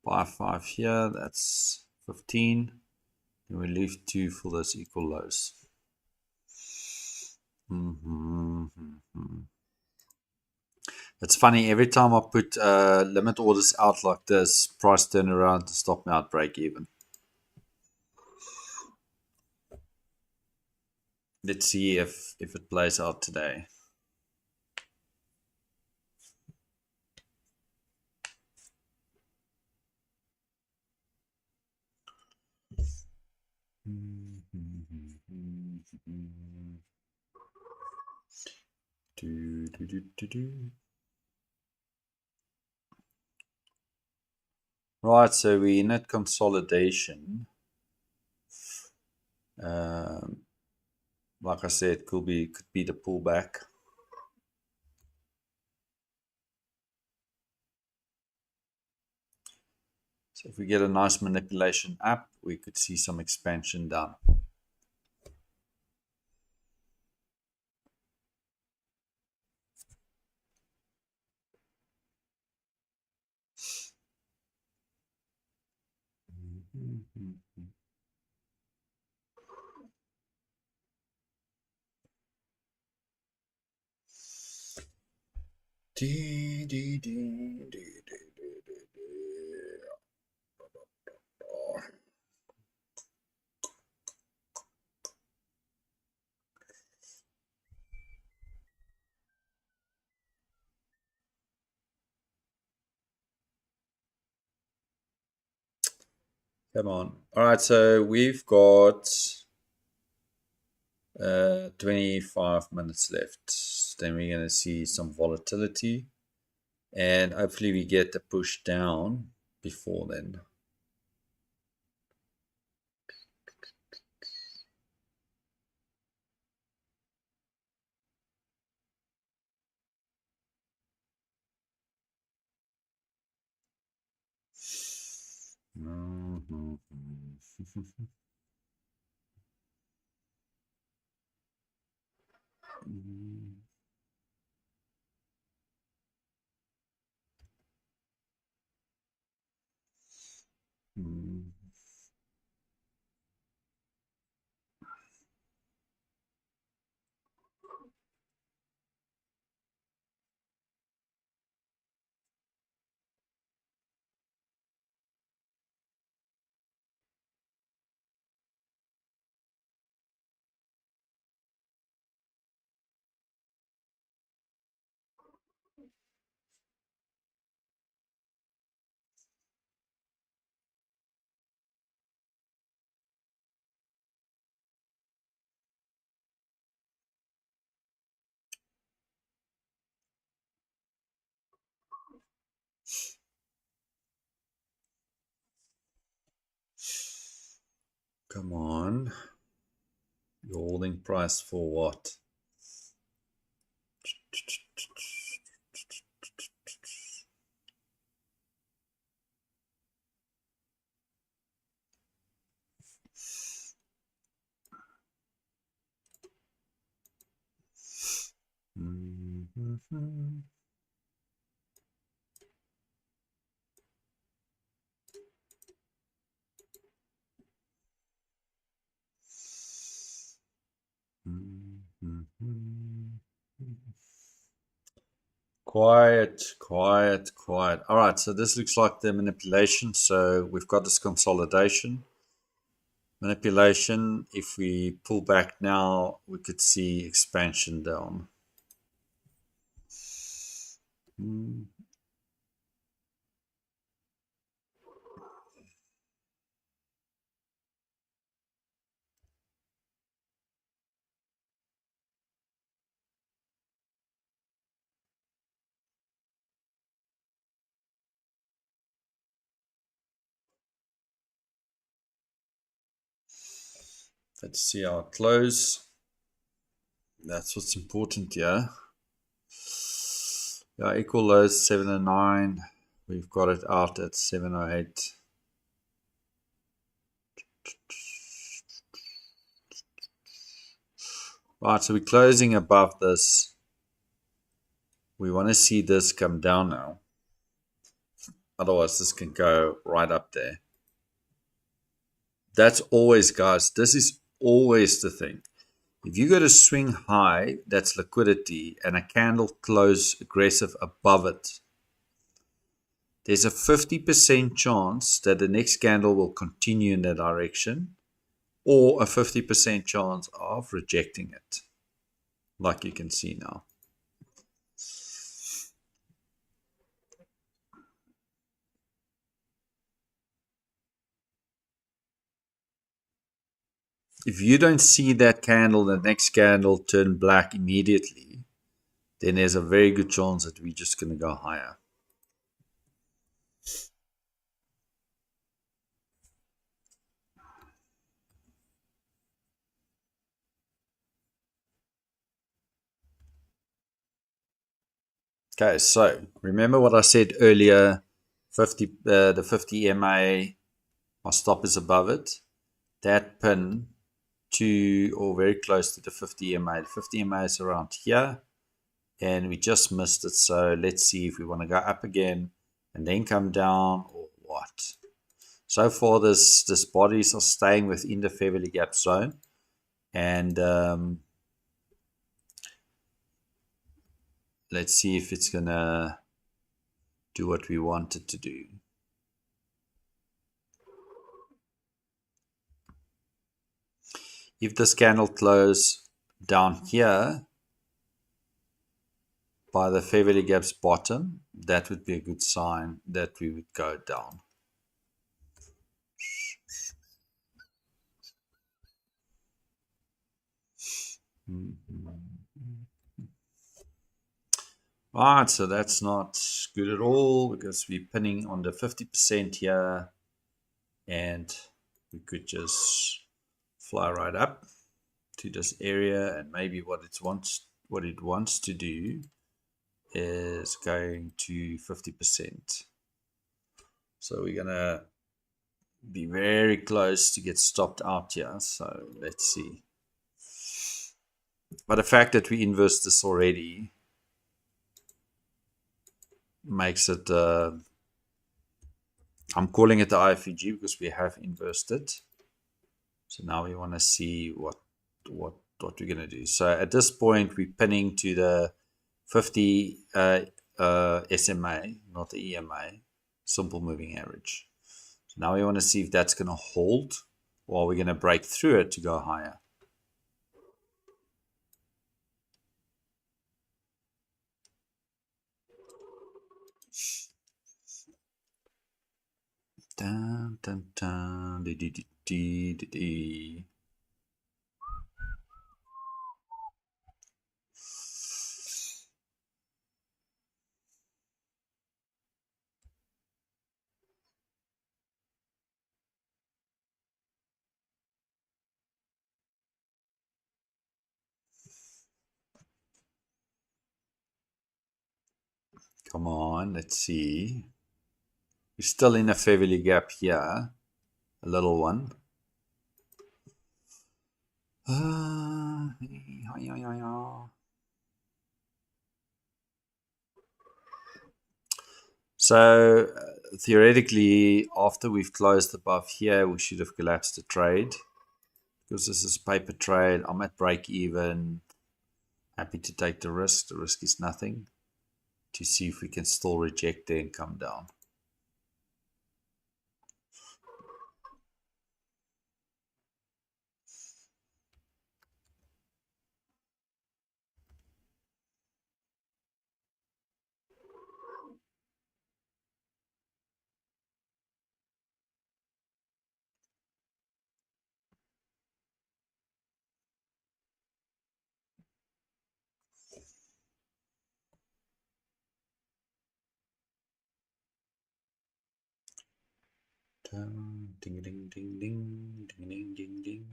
Buy 5 here. That's 15. And we leave 2 for those equal lows. It's funny, every time I put limit orders out like this, price turn around to stop me out break even. Let's see if it plays out today. Right, so we're in that consolidation. Like I said, could be the pullback. So if we get a nice manipulation up, we could see some expansion down. Come on. All right, so we've got 25 minutes left. Then we're going to see some volatility, and hopefully we get a push down before then. Come on. Your holding price for what? Quiet, quiet, quiet. All right, so this looks like the manipulation. So we've got this consolidation. Manipulation, if we pull back now, we could see expansion down. Let's see our close. That's what's important here. Yeah, equal lows 709. We've got it out at 708. Right, so we're closing above this. We want to see this come down now. Otherwise, this can go right up there. That's always, guys, this is always the thing. If you go to swing high, that's liquidity, and a candle close aggressive above it, there's a 50% chance that the next candle will continue in that direction, or a 50% chance of rejecting it, like you can see now. If you don't see that candle, the next candle turn black immediately, then there's a very good chance that we're just going to go higher. Okay, so remember what I said earlier, the 50 MA, my stop is above it. That pin to, or very close to the 50 MA. The 50 MA is around here, and we just missed it. So let's see if we want to go up again and then come down, or what. So far, this bodies are staying within the fair value gap zone, and let's see if it's gonna do what we want it to do. If this candle close down here by the fair value gap's bottom, that would be a good sign that we would go down. Right, so that's not good at all because we're pinning on the 50% here, and we could just fly right up to this area, and maybe what it wants to do is going to 50%. So we're gonna be very close to get stopped out here. So let's see. But the fact that we inversed this already makes it, I'm calling it the IFEG because we have inversed it. So now we want to see what we're going to do. So at this point, we're pinning to the 50 SMA, not the EMA, simple moving average. So now we want to see if that's going to hold, or we're going to break through it to go higher. Dun, dun, dun, dee, dee, dee, dee, dee, dee. Come on, let's see. We're still in a fair value gap here, a little one. So theoretically, after we've closed above here, we should have collapsed the trade because this is a paper trade. I'm at break even. Happy to take the risk. The risk is nothing, to see if we can still reject there and come down. Ding, ding, ding, ding, ding, ding, ding, ding.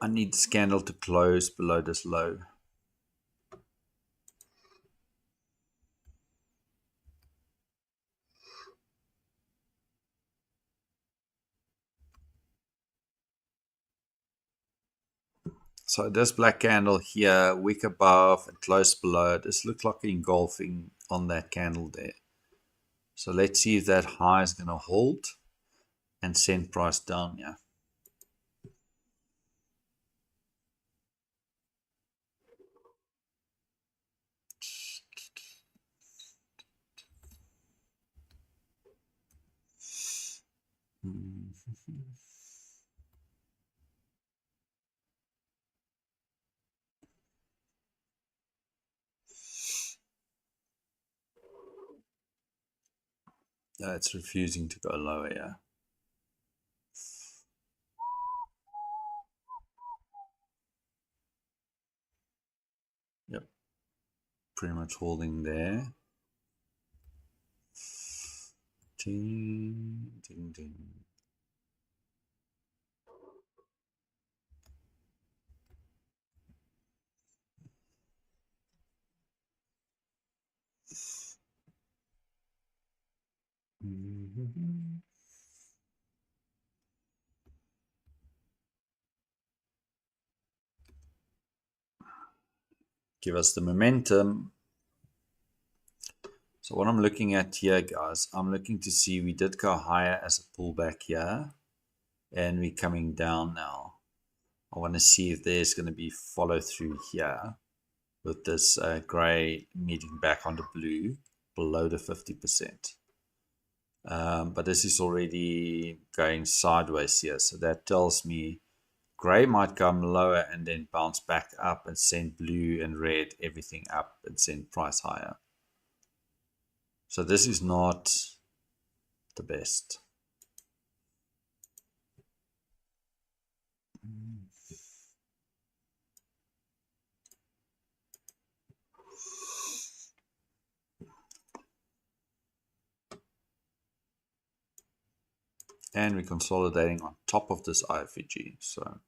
I need this candle to close below this low. So this black candle here, wick above and close below, this looks like engulfing on that candle there. So let's see if that high is going to hold and send price down here. It's refusing to go lower here. Yep, pretty much holding there. Ding, ding, ding. Give us the momentum. So what I'm looking at here, guys, I'm looking to see we did go higher as a pullback here, and we're coming down now. I want to see if there's going to be follow through here with this gray meeting back on the blue below the 50%. But this is already going sideways here, so that tells me Gray might come lower and then bounce back up and send blue and red everything up and send price higher. So this is not the best. And we're consolidating on top of this IFVG. So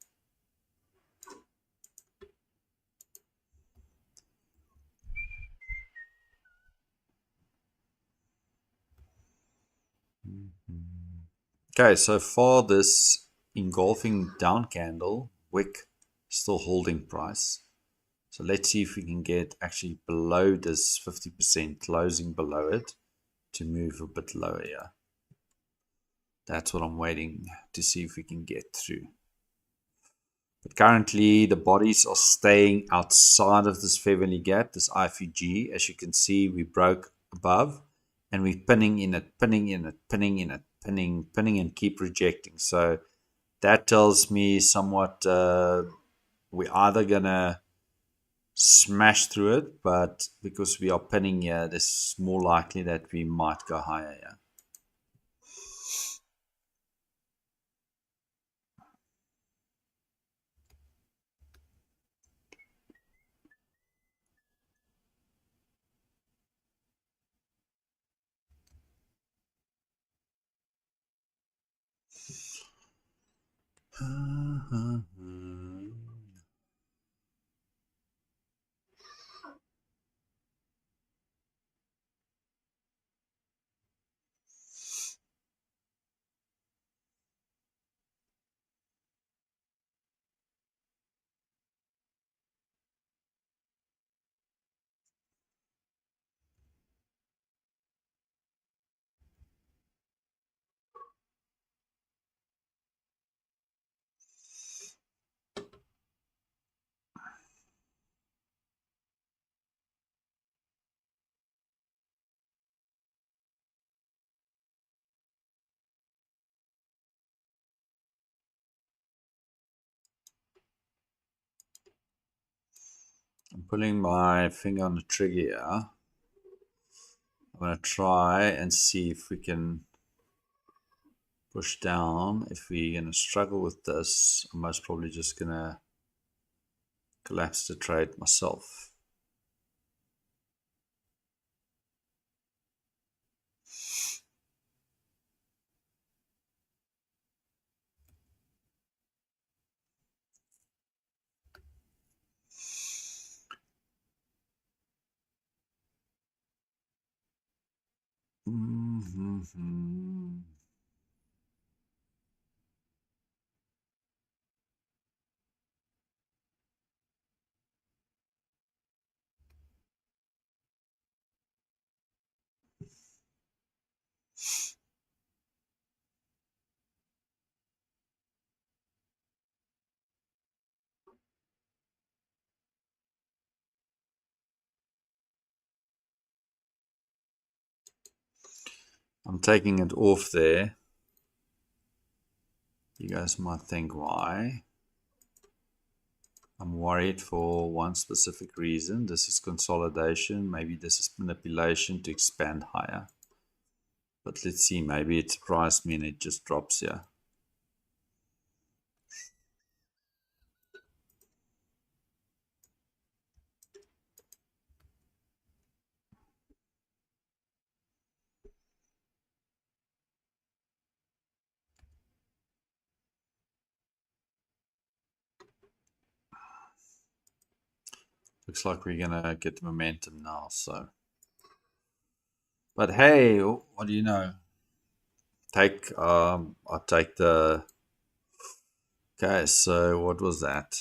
okay, so for this engulfing down candle, wick still holding price. So let's see if we can get actually below this 50%, closing below it to move a bit lower here. That's what I'm waiting to see if we can get through. But currently the bodies are staying outside of this fair value gap, this IFVG. As you can see, we broke above and we're pinning in it, pinning in it, pinning in it, pinning and keep rejecting. So that tells me somewhat we're either gonna smash through it, but because we are pinning here, it's more likely that we might go higher here. I'm putting my finger on the trigger here. I'm going to try and see if we can push down. If we're going to struggle with this, I'm most probably just going to collapse the trade myself. I'm taking it off there. You guys might think why. I'm worried for one specific reason. This is consolidation. Maybe this is manipulation to expand higher. But let's see, maybe it surprised me and it just drops here. Looks like we're gonna get the momentum now, so. But hey, what do you know? I'll take the. Okay, so what was that?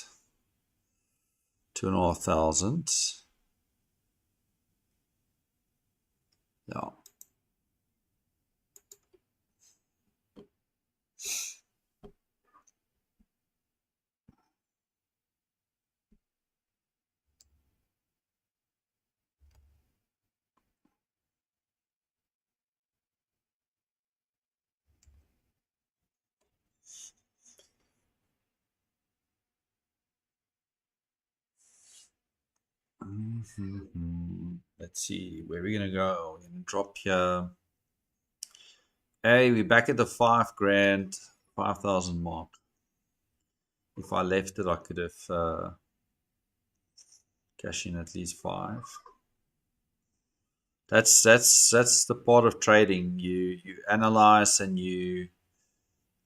2,500. Yeah. Let's see where we're gonna go. We're gonna drop here. Hey, we're back at the 5,000, 5,000 mark. If I left it, I could have cashed in at least 5. That's the part of trading. You analyze and you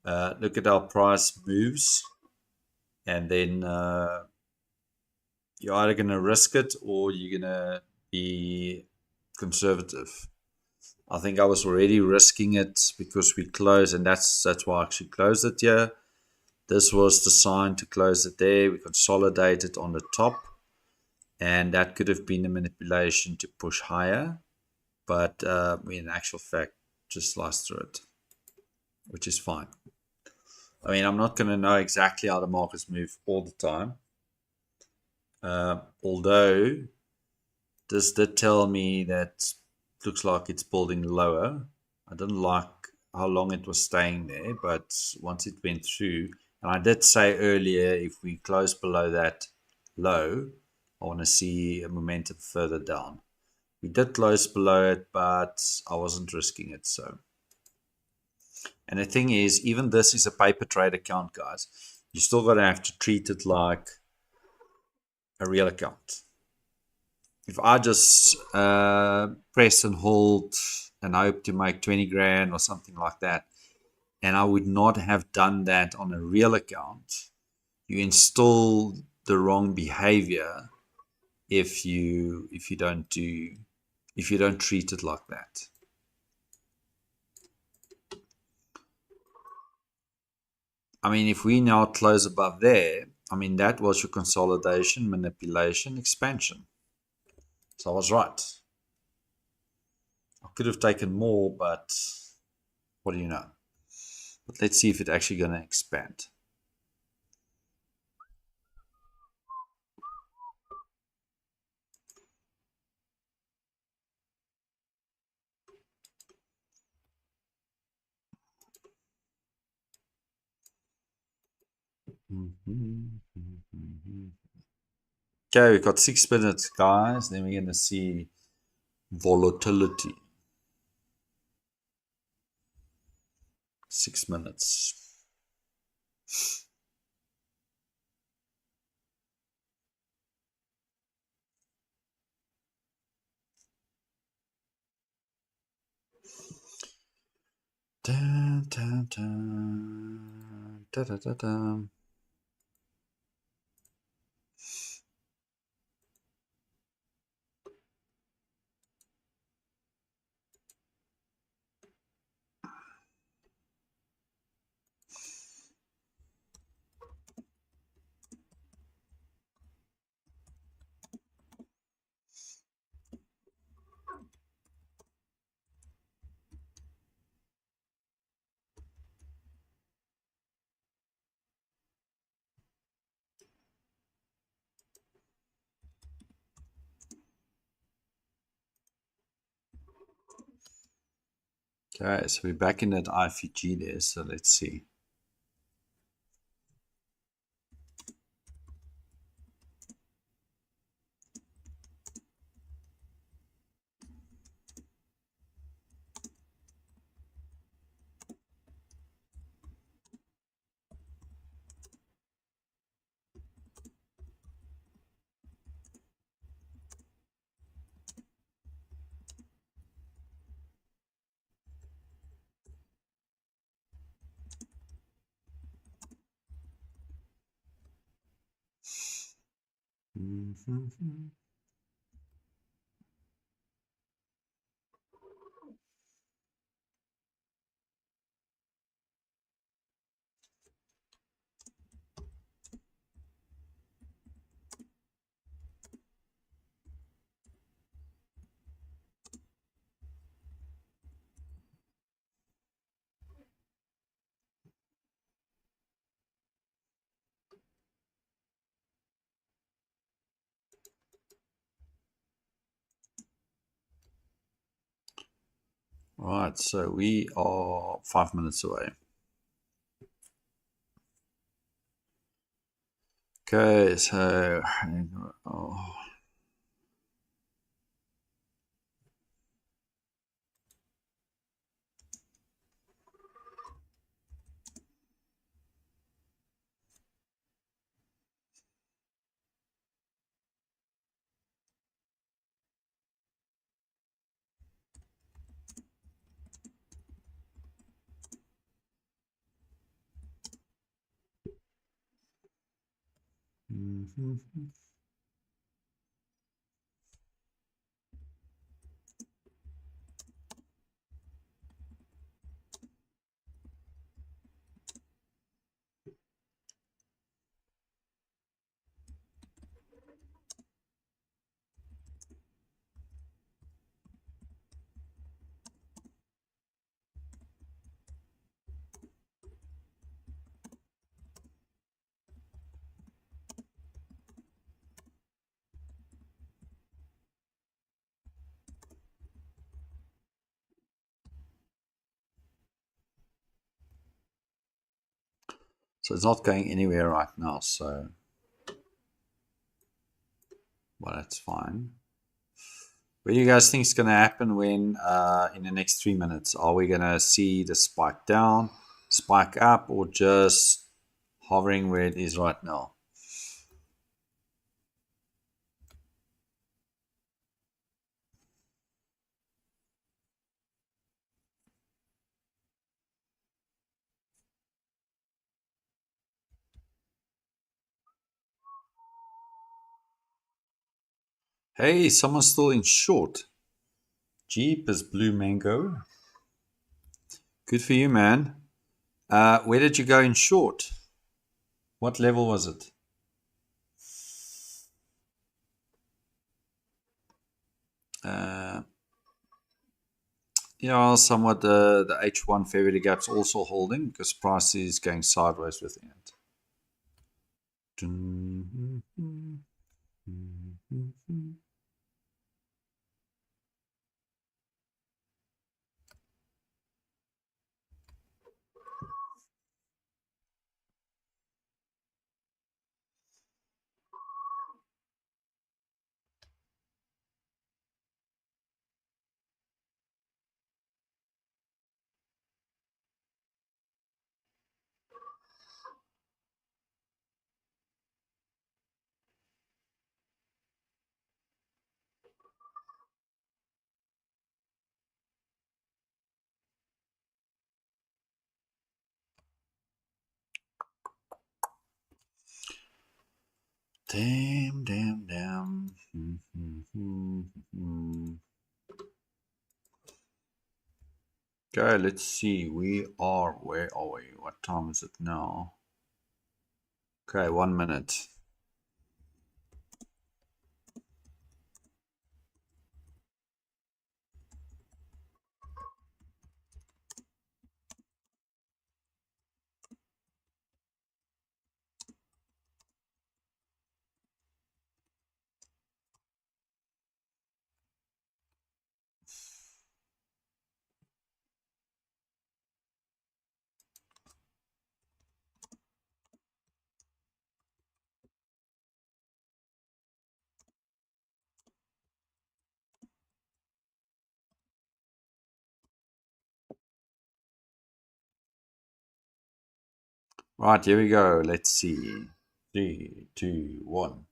look at how price moves, and then you're either gonna risk it or you're gonna be conservative. I think I was already risking it because we closed, and that's why I actually closed it here. This was the sign to close it there. We consolidated on the top, and that could have been a manipulation to push higher, but we in actual fact just sliced through it, which is fine. I mean, I'm not going to know exactly how the markets move all the time, although this did tell me that looks like it's building lower. I didn't like how long it was staying there, but once it went through, and I did say earlier, if we close below that low, I want to see a momentum further down. We did close below it, but I wasn't risking it. So, and the thing is, even this is a paper trade account, guys. You still got to have to treat it like a real account. If I just press and hold and hope to make 20 grand or something like that, and I would not have done that on a real account, you install the wrong behavior if you don't treat it like that. I mean, if we now close above there, I mean, that was your consolidation, manipulation, expansion. So I was right. I could have taken more, but what do you know? But let's see if it's actually going to expand. Okay, we've got 6 minutes, guys. Then we're going to see volatility. 6 minutes. Dun, dun, dun. Da, da, da, da. Okay, so we're back in that IFG there, so let's see. Mm-hmm. Right, so we are 5 minutes away. Okay, so So it's not going anywhere right now, so well, that's fine. What do you guys think is going to happen when in the next 3 minutes? Are we going to see the spike down, spike up, or just hovering where it is right now? Hey, someone's still in short. Jeepers blue mango. Good for you, man. Where did you go in short? What level was it? Yeah, somewhat the H1 fair value gap's also holding because price is going sideways within it. Damn. Okay, let's see. Where are we? What time is it now? Okay, 1 minute. Right, here we go. Let's see. 3, 2, 1.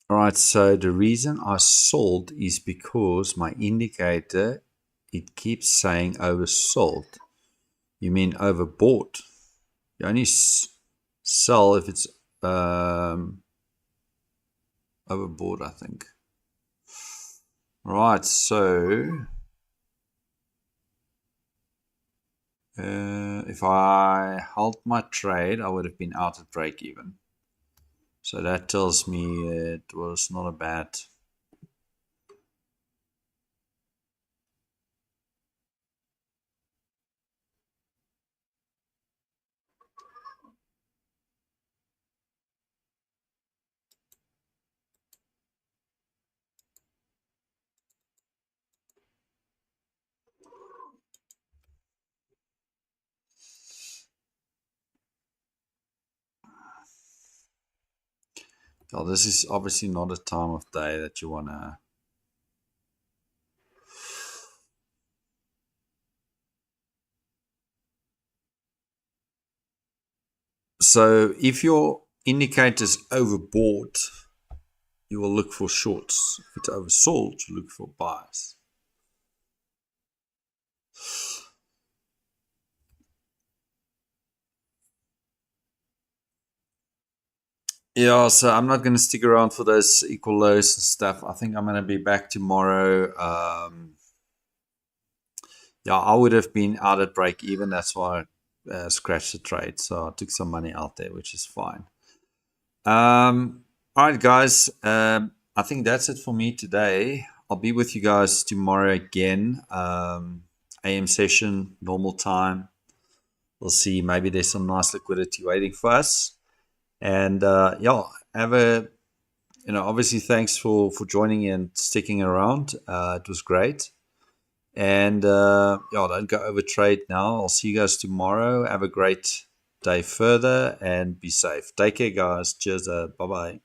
All right, so the reason I sold is because my indicator, it keeps saying oversold. You mean overbought? You only sell if it's overbought, I think. Right, so if I held my trade, I would have been out at break even. So that tells me it was not a bad. Well, this is obviously not a time of day that you want to. So if your indicator's overbought, you will look for shorts. If it's oversold, you look for buys. Yeah, so I'm not going to stick around for those equal lows and stuff. I think I'm going to be back tomorrow. Yeah, I would have been out at break even. That's why I scratched the trade. So I took some money out there, which is fine. All right, guys. I think that's it for me today. I'll be with you guys tomorrow again. AM session, normal time. We'll see. Maybe there's some nice liquidity waiting for us. And yeah, have a obviously thanks for joining and sticking around. It was great. And yeah, don't go over trade now. I'll see you guys tomorrow. Have a great day further and be safe. Take care, guys. Cheers. Bye bye.